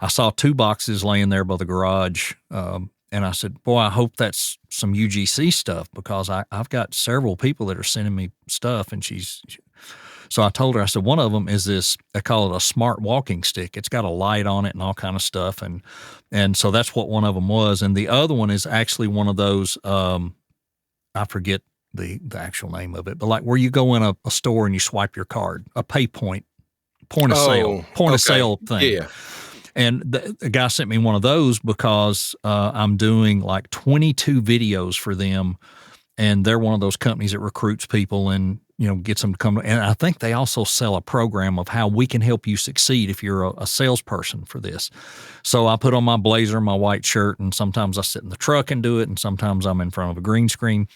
I saw 2 boxes laying there by the garage. And I said, boy, I hope that's some UGC stuff because I've got several people that are sending me stuff. And so I told her, I said, one of them is this, I call it a smart walking stick. It's got a light on it and all kind of stuff. And so that's what one of them was. And the other one is actually one of those, I forget the actual name of it, but like where you go in a store and you swipe your card, a point of sale thing. Yeah. And the guy sent me one of those because I'm doing like 22 videos for them, and they're one of those companies that recruits people. And gets them to come. And I think they also sell a program of how we can help you succeed if you're a salesperson for this. So I put on my blazer, my white shirt, and sometimes I sit in the truck and do it, and sometimes I'm in front of a green screen.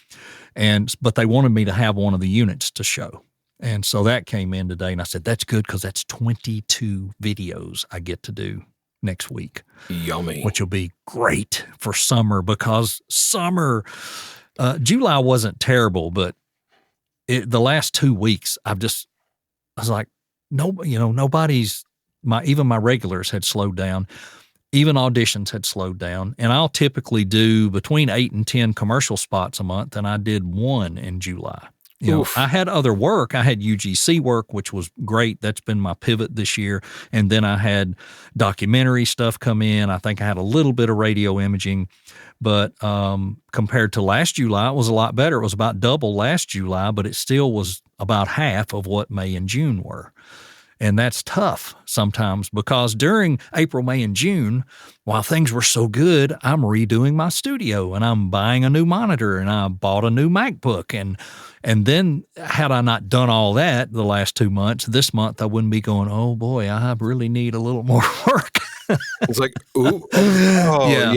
But they wanted me to have one of the units to show. And so that came in today, and I said, that's good because that's 22 videos I get to do next week. Yummy. Which will be great for summer because July wasn't terrible, but the last 2 weeks, I was like, nobody's, even my regulars had slowed down. Even auditions had slowed down. And I'll typically do between 8 and 10 commercial spots a month, and I did 1 in July. I had other work. I had UGC work, which was great. That's been my pivot this year. And then I had documentary stuff come in. I think I had a little bit of radio imaging. But compared to last July, it was a lot better. It was about double last July, but it still was about half of what May and June were. And that's tough sometimes because during April, May, and June, while things were so good, I'm redoing my studio and I'm buying a new monitor and I bought a new MacBook. And then had I not done all that the last 2 months, this month I wouldn't be going, oh boy, I really need a little more work. It's like, you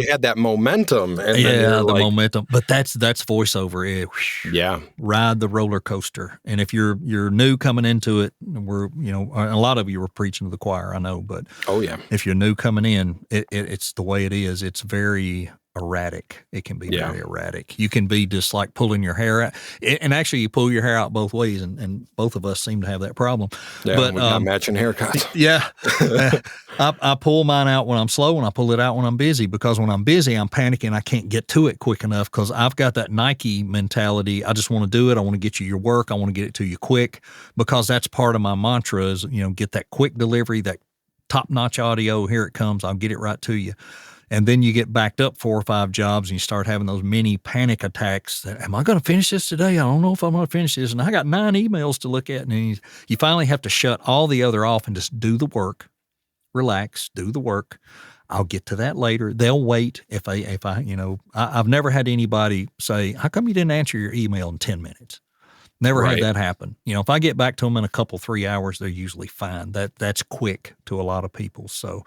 had that momentum. And the momentum. But that's voiceover. Ride the roller coaster. And if you're new coming into it, a lot of you are preaching to the choir, I know. But if you're new coming in, it's the way it is. It's very erratic. It can be very erratic. You can be just like pulling your hair out. And actually, you pull your hair out both ways, and both of us seem to have that problem. Yeah, but we got matching haircuts. Yeah. I pull mine out when I'm slow, and I pull it out when I'm busy, because when I'm busy, I'm panicking. I can't get to it quick enough because I've got that Nike mentality. I just want to do it. I want to get you your work. I want to get it to you quick, because that's part of my mantra is, get that quick delivery, that top-notch audio. Here it comes. I'll get it right to you. And then you get backed up 4 or 5 jobs and you start having those mini panic attacks that, am I going to finish this today? I don't know if I'm going to finish this. And I got 9 emails to look at. And you finally have to shut all the other off and just do the work, relax, do the work. I'll get to that later. They'll wait. I've never had anybody say, how come you didn't answer your email in 10 minutes? Never had that happen. If I get back to them in a couple, 3 hours, they're usually fine. That's quick to a lot of people. So,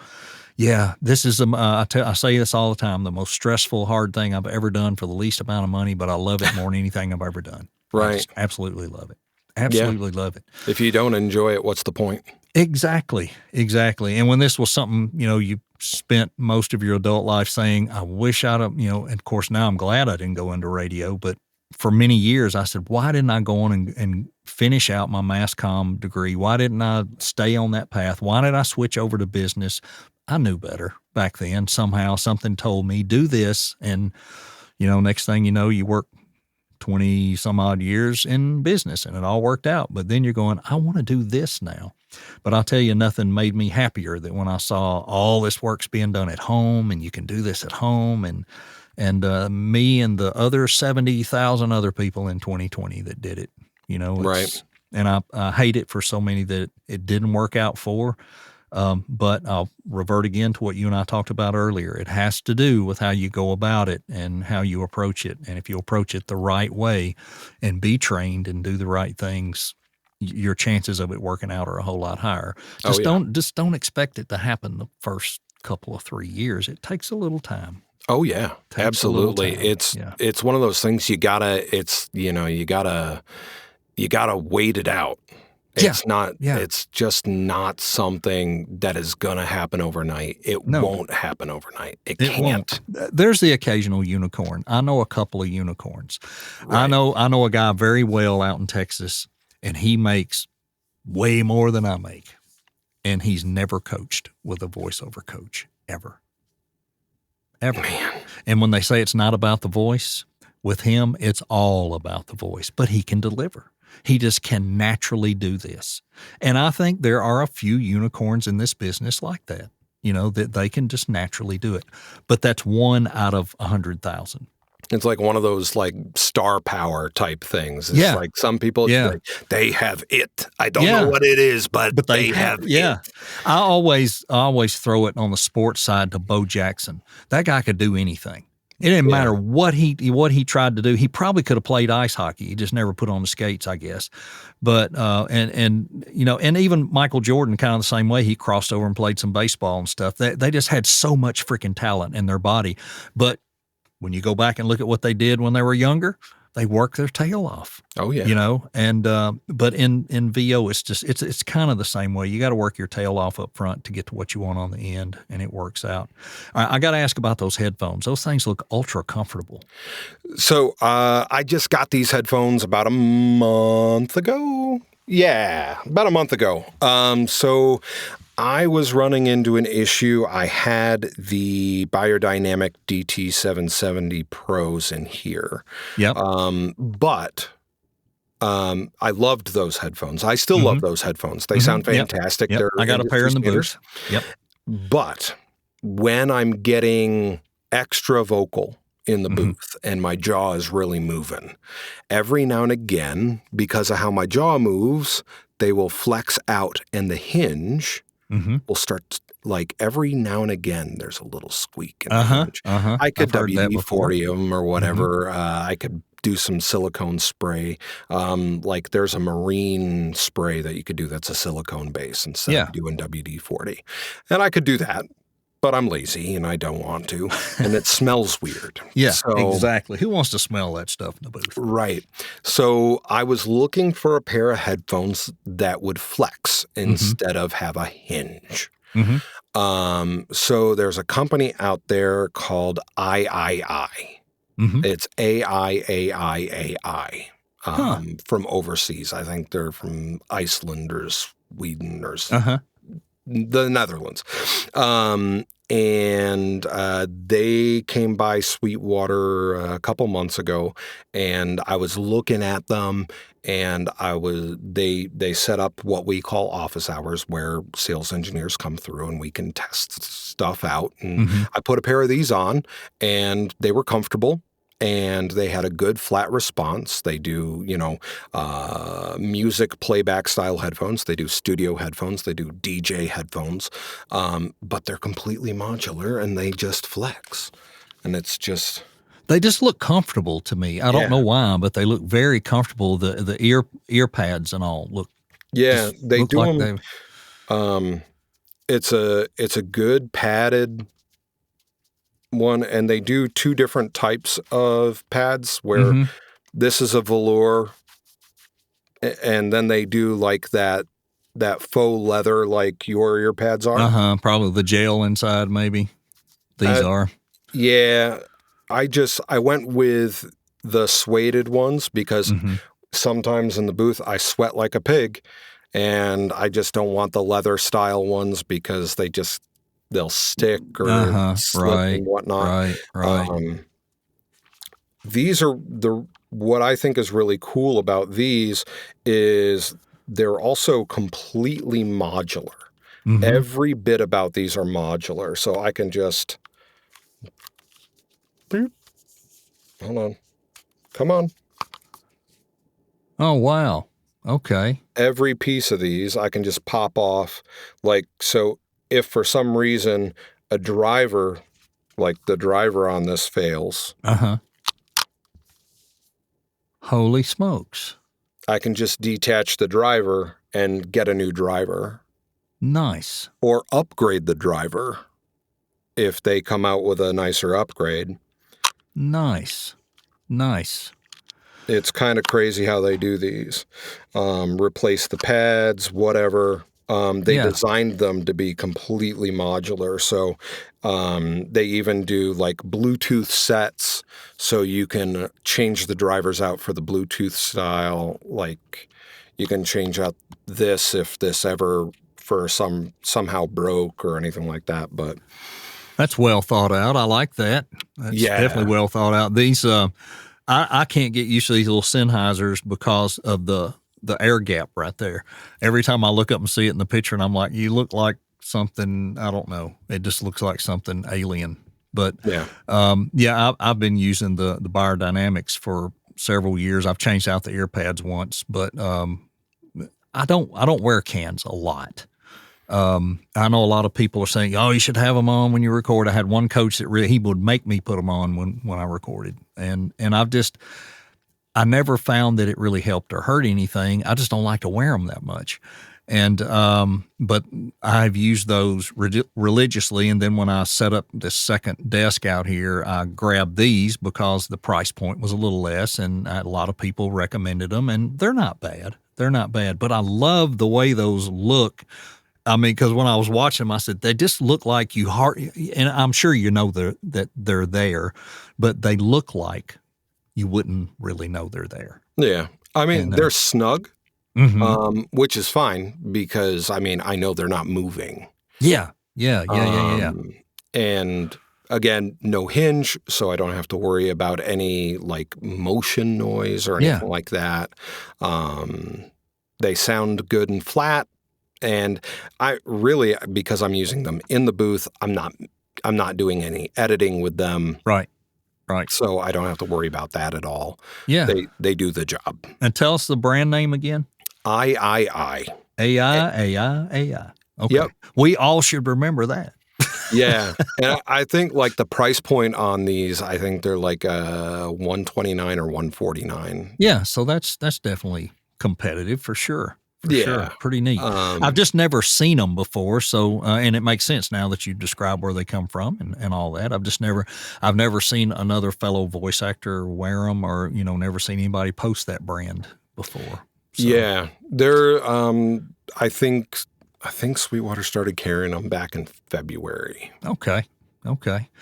this is, I say this all the time, the most stressful, hard thing I've ever done for the least amount of money, but I love it more than anything I've ever done. Right. I just absolutely love it. Absolutely love it. If you don't enjoy it, what's the point? Exactly. And when this was something, you spent most of your adult life saying, I wish I'd have, and of course now I'm glad I didn't go into radio, but for many years, I said, why didn't I go on and finish out my mass comm degree? Why didn't I stay on that path? Why did I switch over to business? I knew better back then. Somehow something told me, do this. And, next thing you know, you work 20 some odd years in business and it all worked out. But then you're going, I want to do this now. But I'll tell you, nothing made me happier than when I saw all this work's being done at home and you can do this at home, and me and the other 70,000 other people in 2020 that did it, right. And I hate it for so many that it didn't work out for. But I'll revert again to what you and I talked about earlier. It has to do with how you go about it and how you approach it. And if you approach it the right way and be trained and do the right things, your chances of it working out are a whole lot higher. Just don't expect it to happen the first couple of 3 years. It takes a little time. Oh yeah, absolutely. It's one of those things you gotta wait it out. It's just not something that is going to happen overnight. It won't happen overnight. It can't. Won't. There's the occasional unicorn. I know a couple of unicorns. Right. I know a guy very well out in Texas, and he makes way more than I make. And he's never coached with a voiceover coach, ever. Man. And when they say it's not about the voice, with him, it's all about the voice. But he can deliver. He just can naturally do this. And I think there are a few unicorns in this business like that, that they can just naturally do it. But that's 1 out of 100,000. It's like one of those like star power type things. It's like some people, they have it. I don't know what it is, but they have it. I always throw it on the sports side to Bo Jackson. That guy could do anything. It didn't matter what he tried to do. He probably could have played ice hockey. He just never put on the skates, I guess. But and even Michael Jordan, kind of the same way. He crossed over and played some baseball and stuff. They just had so much freaking talent in their body. But when you go back and look at what they did when they were younger, they work their tail off. Oh yeah. And but in VO, it's kind of the same way. You got to work your tail off up front to get to what you want on the end, and it works out. All right, I got to ask about those headphones. Those things look ultra comfortable. So I just got these headphones about a month ago. Yeah, about a month ago. So I was running into an issue. I had the Beyerdynamic DT770 Pros in here. Yep. But I loved those headphones. I still love those headphones. They sound fantastic. Yep. I got a pair in the booth. Yep. But when I'm getting extra vocal in the booth and my jaw is really moving, every now and again, because of how my jaw moves, they will flex out and the hinge will start, like every now and again, there's a little squeak in the hinge. I could WD-40 them or whatever. I could do some silicone spray. Like there's a marine spray that you could do that's a silicone base instead of doing WD-40. And I could do that, but I'm lazy and I don't want to. And it smells weird. Yeah, exactly. Who wants to smell that stuff in the booth? Right. So I was looking for a pair of headphones that would flex instead of have a hinge. So there's a company out there called III. It's AIAIAI from overseas. I think they're from Iceland or Sweden or the Netherlands. And they came by Sweetwater a couple months ago, and I was looking at them, and they set up what we call office hours, where sales engineers come through and we can test stuff out. And I put a pair of these on, and they were comfortable. And they had a good flat response. They do, music playback style headphones. They do studio headphones. They do DJ headphones. But they're completely modular and they just flex. And it's just... They just look comfortable to me. I don't know why, but they look very comfortable. The ear pads and all look... Yeah, they look do like them. It's a good padded one, and they do two different types of pads where this is a velour, and then they do like that faux leather like your ear pads are. Probably the gel inside, maybe. These are. Yeah. I went with the suede ones because sometimes in the booth I sweat like a pig, and I just don't want the leather style ones because they'll stick or slip and whatnot. Right. These are what I think is really cool about these is they're also completely modular. Every bit about these are modular. So I can just, boop. Hold on. Come on. Oh, wow. Okay. Every piece of these I can just pop off. Like, so if for some reason a driver, like the driver on this fails. Holy smokes. I can just detach the driver and get a new driver. Nice. Or upgrade the driver if they come out with a nicer upgrade. Nice. It's kind of crazy how they do these. Replace the pads, whatever. They designed them to be completely modular. So they even do like Bluetooth sets, so you can change the drivers out for the Bluetooth style. Like you can change out this if this ever somehow broke or anything like that. But that's well thought out. I like that. That's definitely well thought out. These I can't get used to these little Sennheisers because of the air gap right there. Every time I look up and see it in the picture, and I'm like, you look like something, I don't know. It just looks like something alien. But I've been using the Beyerdynamics for several years. I've changed out the ear pads once, but I don't wear cans a lot. I know a lot of people are saying, "Oh, you should have them on when you record." I had one coach that he would make me put them on when I recorded, and I never found that it really helped or hurt anything. I just don't like to wear them that much. And, but I've used those religiously. And then when I set up this second desk out here, I grabbed these because the price point was a little less, and a lot of people recommended them, and they're not bad. They're not bad, but I love the way those look. I mean, because when I was watching them, I said, they just look like and I'm sure you know that they're there, but they look like you wouldn't really know they're there. Yeah. I mean, they're snug. Mm-hmm. Which is fine because, I mean, I know they're not moving. Yeah. And again, no hinge, so I don't have to worry about any like motion noise or anything like that. They sound good and flat. And I really, because I'm using them in the booth, I'm not doing any editing with them. Right. So I don't have to worry about that at all. Yeah. They do the job. And tell us the brand name again. I. AI. Okay. Yep. We all should remember that. Yeah. And I think like the price point on these, I think they're like $129 or $149. Yeah. So that's definitely competitive for sure. Sure. Pretty neat. I've just never seen them before. So, and it makes sense now that you describe where they come from and all that. I've never seen another fellow voice actor wear them or, never seen anybody post that brand before. So. Yeah. They're, I think Sweetwater started carrying them back in February. Okay.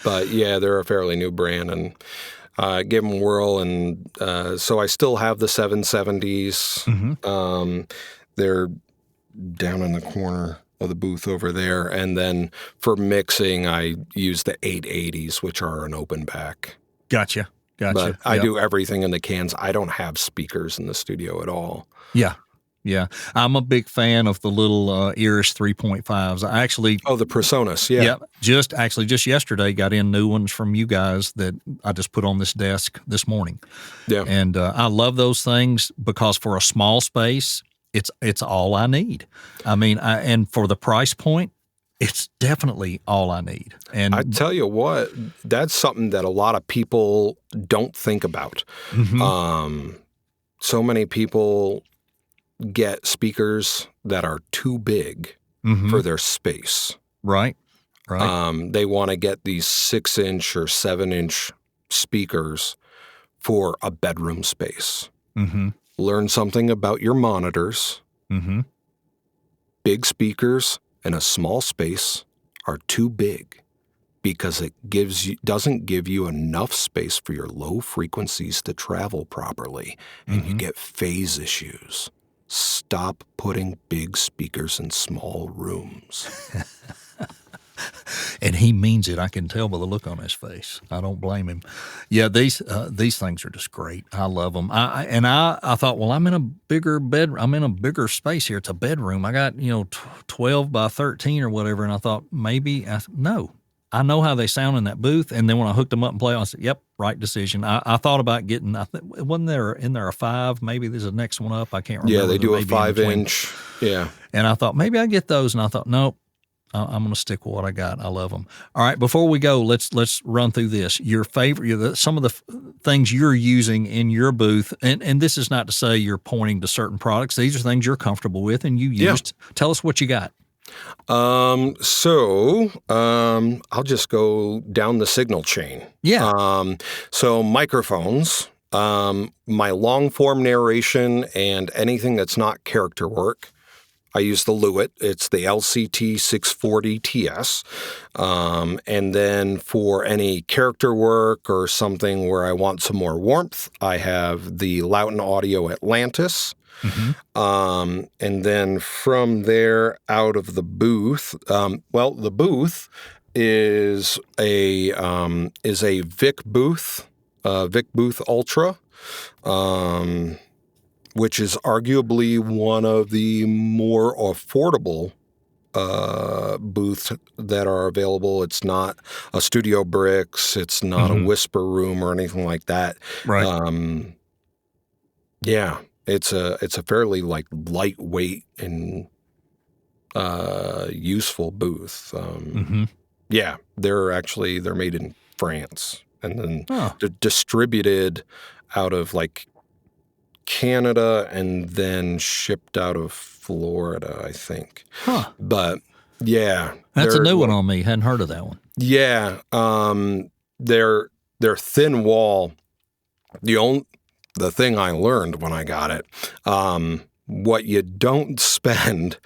But yeah, they're a fairly new brand, and gave them a whirl. And so I still have the 770s. Mm-hmm. They're down in the corner of the booth over there. And then for mixing, I use the 880s, which are an open back. Gotcha. But I do everything in the cans. I don't have speakers in the studio at all. Yeah. I'm a big fan of the little Iris 3.5s. I actually... Oh, the Presonus, yeah. Yeah. Just yesterday got in new ones from you guys that I just put on this desk this morning. Yeah. And I love those things because for a small space, it's all I need. I mean, and for the price point, it's definitely all I need. And I tell you what, that's something that a lot of people don't think about. Mm-hmm. So many people get speakers that are too big for their space. Right. They want to get these 6-inch or 7-inch speakers for a bedroom space. Mm-hmm. Learn something about your monitors. Mm-hmm. Big speakers in a small space are too big because it doesn't give you enough space for your low frequencies to travel properly, and you get phase issues. Stop putting big speakers in small rooms. And he means it. I can tell by the look on his face. I don't blame him. Yeah, these things are just great. I love them. I thought, well, I'm in a bigger space here. It's a bedroom. I got 12 by 13 or whatever, and I thought no. I know how they sound in that booth, and then when I hooked them up and played, I said, "Yep, right decision." I thought about getting. Wasn't there a 5? Maybe there's a next one up. I can't remember. Yeah, they do a 5-inch. Yeah, and I thought maybe I get those, and I thought nope. I'm going to stick with what I got. I love them. All right, before we go, let's run through this. Your favorite, some of the things you're using in your booth, and this is not to say you're pointing to certain products. These are things you're comfortable with and you used. Yeah. Tell us what you got. I'll just go down the signal chain. Yeah. So microphones, my long form narration and anything that's not character work. I use the Lewitt. It's the LCT 640 TS. And then for any character work or something where I want some more warmth, I have the Loughton Audio Atlantis. Mm-hmm. And then from there out of the booth, the booth is a Vic Booth Ultra. Which is arguably one of the more affordable booths that are available. It's not a Studio Bricks. It's not a Whisper Room or anything like that. Right. Yeah, it's a fairly like lightweight and useful booth. Mm-hmm. Yeah, they're made in France, and then Oh. they're distributed out of like Canada and then shipped out of Florida, I think. Huh. But yeah, That's a new one on me. Hadn't heard of that one. Yeah, they're thin wall. The thing I learned when I got it, what you don't spend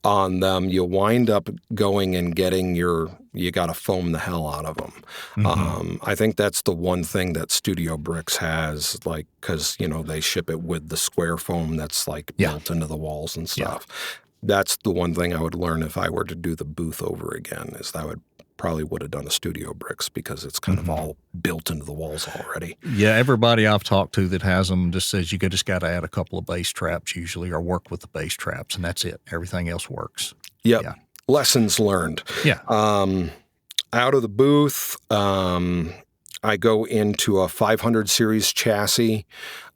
on them, you wind up going and getting you got to foam the hell out of them. Mm-hmm. I think that's the one thing that Studio Bricks has, like, because, they ship it with the square foam that's like built into the walls and stuff. Yeah. That's the one thing I would learn if I were to do the booth over again, is that I probably would have done a Studio Bricks, because it's kind of all built into the walls already. Yeah, everybody I've talked to that has them just says you just got to add a couple of bass traps usually, or work with the bass traps, and that's it. Everything else works. Yep. Yeah. Lessons learned. Yeah. Out of the booth, I go into a 500 series chassis.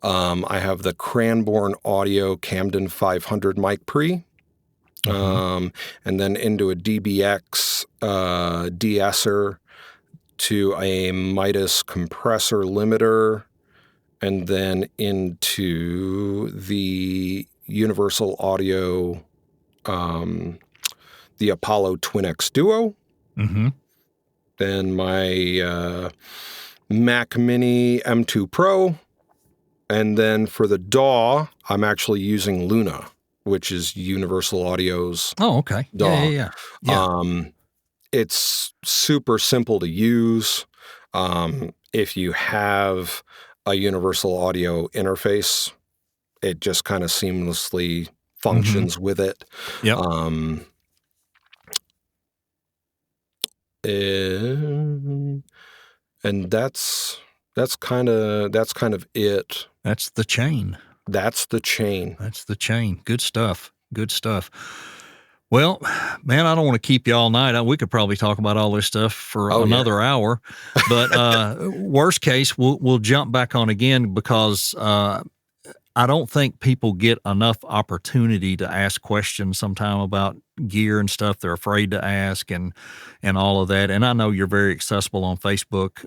I have the Cranbourne Audio Camden 500 mic pre. And then into a DBX de-esser, to a Midas compressor limiter, and then into the Universal Audio, the Apollo Twin X Duo. Mm-hmm. Then my Mac Mini M2 Pro. And then for the DAW, I'm actually using Luna, which is Universal Audio's DAW. Yeah. It's super simple to use. If you have a Universal Audio interface, it just kind of seamlessly functions with it. Yep. And that's kind of it. That's the chain. That's the chain. That's the chain. Good stuff. Good stuff. Well, man, I don't want to keep you all night. We could probably talk about all this stuff for another hour. But worst case, we'll jump back on again, because I don't think people get enough opportunity to ask questions sometime about gear and stuff. They're afraid to ask and all of that. And I know you're very accessible on Facebook.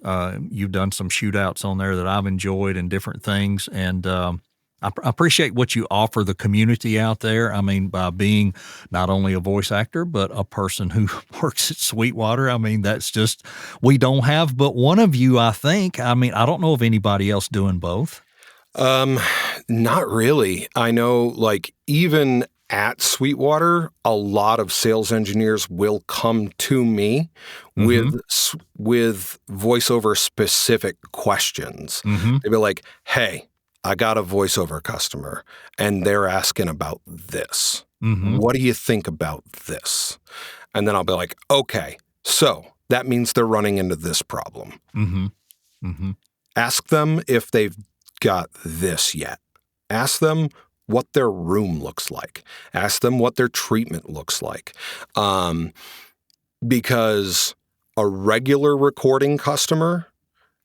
You've done some shootouts on there that I've enjoyed and different things. And I appreciate what you offer the community out there. I mean, by being not only a voice actor, but a person who works at Sweetwater. I mean, that's just, we don't have but one of you, I think. I mean, I don't know of anybody else doing both. Not really. I know, like, even at Sweetwater, a lot of sales engineers will come to me with voiceover specific questions. They'd be like, hey, I got a voiceover customer and they're asking about this. What do you think about this? And then I'll be like, okay, so that means they're running into this problem. Ask them if they've got this yet. Ask them what their room looks like. Ask them what their treatment looks like. Because a regular recording customer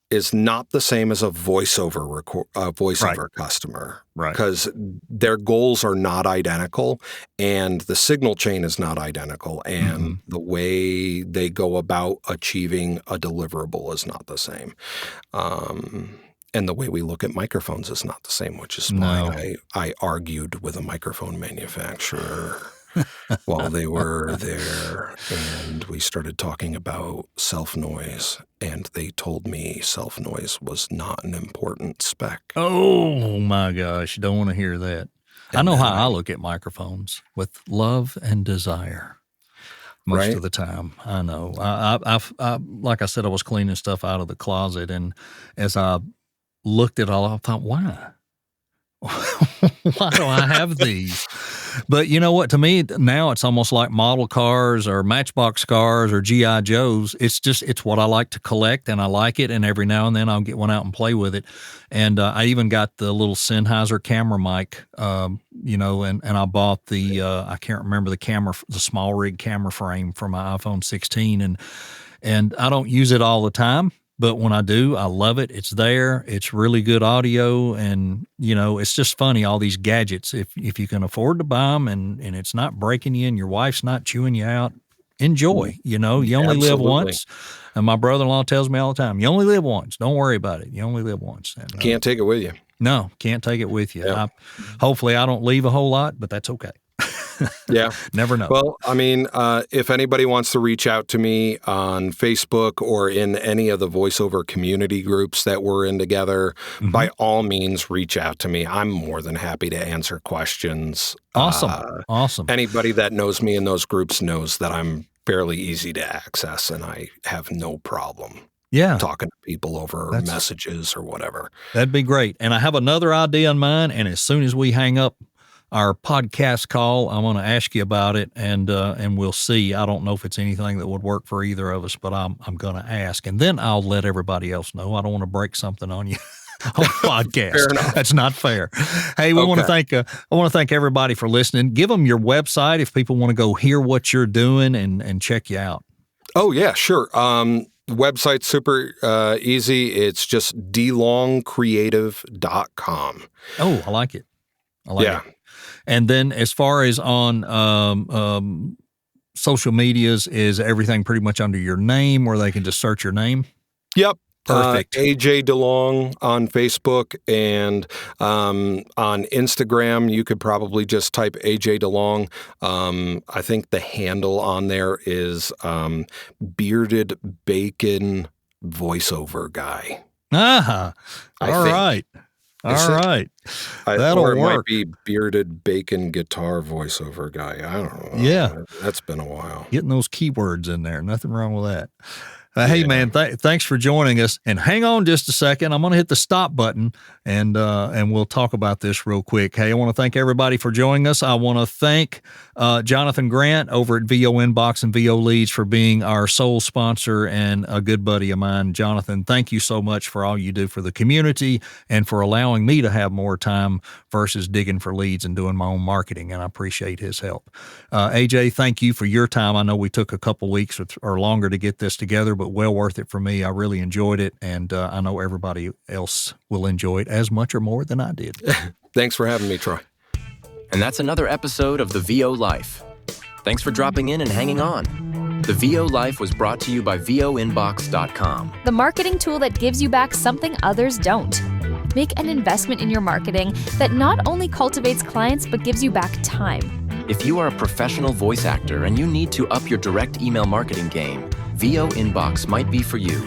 is not the same as a voiceover customer. Right. Because their goals are not identical, and the signal chain is not identical, and the way they go about achieving a deliverable is not the same. And the way we look at microphones is not the same, which is why I argued with a microphone manufacturer while they were there, and we started talking about self-noise, and they told me self-noise was not an important spec. Oh my gosh, don't want to hear that. And I know how I look at microphones, with love and desire. Most of the time, I know. I like I said, I was cleaning stuff out of the closet, and as I looked at all, I thought, why? Why do I have these? But you know what? To me, now it's almost like model cars or Matchbox cars or G.I. Joes. It's what I like to collect, and I like it. And every now and then I'll get one out and play with it. And I even got the little Sennheiser camera mic, and I bought the, I can't remember the small rig camera frame for my iPhone 16. And I don't use it all the time, But when I do, I love it. It's there. It's really good audio. And, it's just funny, all these gadgets. If you can afford to buy them and it's not breaking you and your wife's not chewing you out, enjoy. You only live once. And my brother-in-law tells me all the time, you only live once. Don't worry about it. You only live once. And, can't take it with you. No, can't take it with you. Yeah. Hopefully I don't leave a whole lot, but that's okay. Yeah. Never know. Well, I mean, if anybody wants to reach out to me on Facebook or in any of the voiceover community groups that we're in together, by all means, reach out to me. I'm more than happy to answer questions. Awesome. Anybody that knows me in those groups knows that I'm fairly easy to access, and I have no problem talking to people over messages or whatever. That'd be great. And I have another idea in mind, and as soon as we hang up our podcast call, I'm going to ask you about it, and we'll see. I don't know if it's anything that would work for either of us, but I'm going to ask, and then I'll let everybody else know. I don't want to break something on you on podcast. Fair enough. That's not fair. Hey, I want to thank everybody for listening. Give them your website if people want to go hear what you're doing and check you out. Oh yeah, sure. Website's super easy. It's just DeLongCreative.com. Oh, I like it. It. And then as far as on social medias, is everything pretty much under your name where they can just search your name? Yep. Perfect. AJ DeLong on Facebook, and on Instagram, you could probably just type AJ DeLong. I think the handle on there is Bearded Bacon Voiceover Guy. All right. That'll or it work. Might be Bearded Bacon Guitar Voiceover Guy. I don't know. Yeah. That's been a while. Getting those keywords in there. Nothing wrong with that. Hey, man, thanks for joining us. And hang on just a second. I'm going to hit the stop button, and we'll talk about this real quick. Hey, I want to thank everybody for joining us. I want to thank Jonathan Grant over at VO Inbox and VO Leads for being our sole sponsor and a good buddy of mine. Jonathan, thank you so much for all you do for the community and for allowing me to have more time versus digging for leads and doing my own marketing, and I appreciate his help. AJ, thank you for your time. I know we took a couple weeks or longer to get this together, but well worth it for me. I really enjoyed it, and I know everybody else will enjoy it as much or more than I did. Thanks for having me, Troy. And that's another episode of The VO Life. Thanks for dropping in and hanging on. The VO Life was brought to you by VOinbox.com. The marketing tool that gives you back something others don't. Make an investment in your marketing that not only cultivates clients, but gives you back time. If you are a professional voice actor and you need to up your direct email marketing game, VO Inbox might be for you.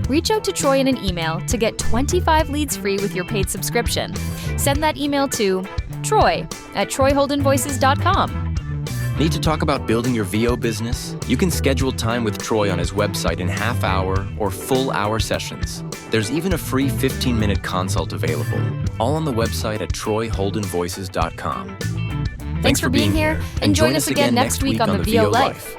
Reach out to Troy in an email to get 25 leads free with your paid subscription. Send that email to troy@troyholdenvoices.com. Need to talk about building your VO business? You can schedule time with Troy on his website in half-hour or full-hour sessions. There's even a free 15-minute consult available, all on the website at troyholdenvoices.com. Thanks for being here, and join us again next week on The VO Life.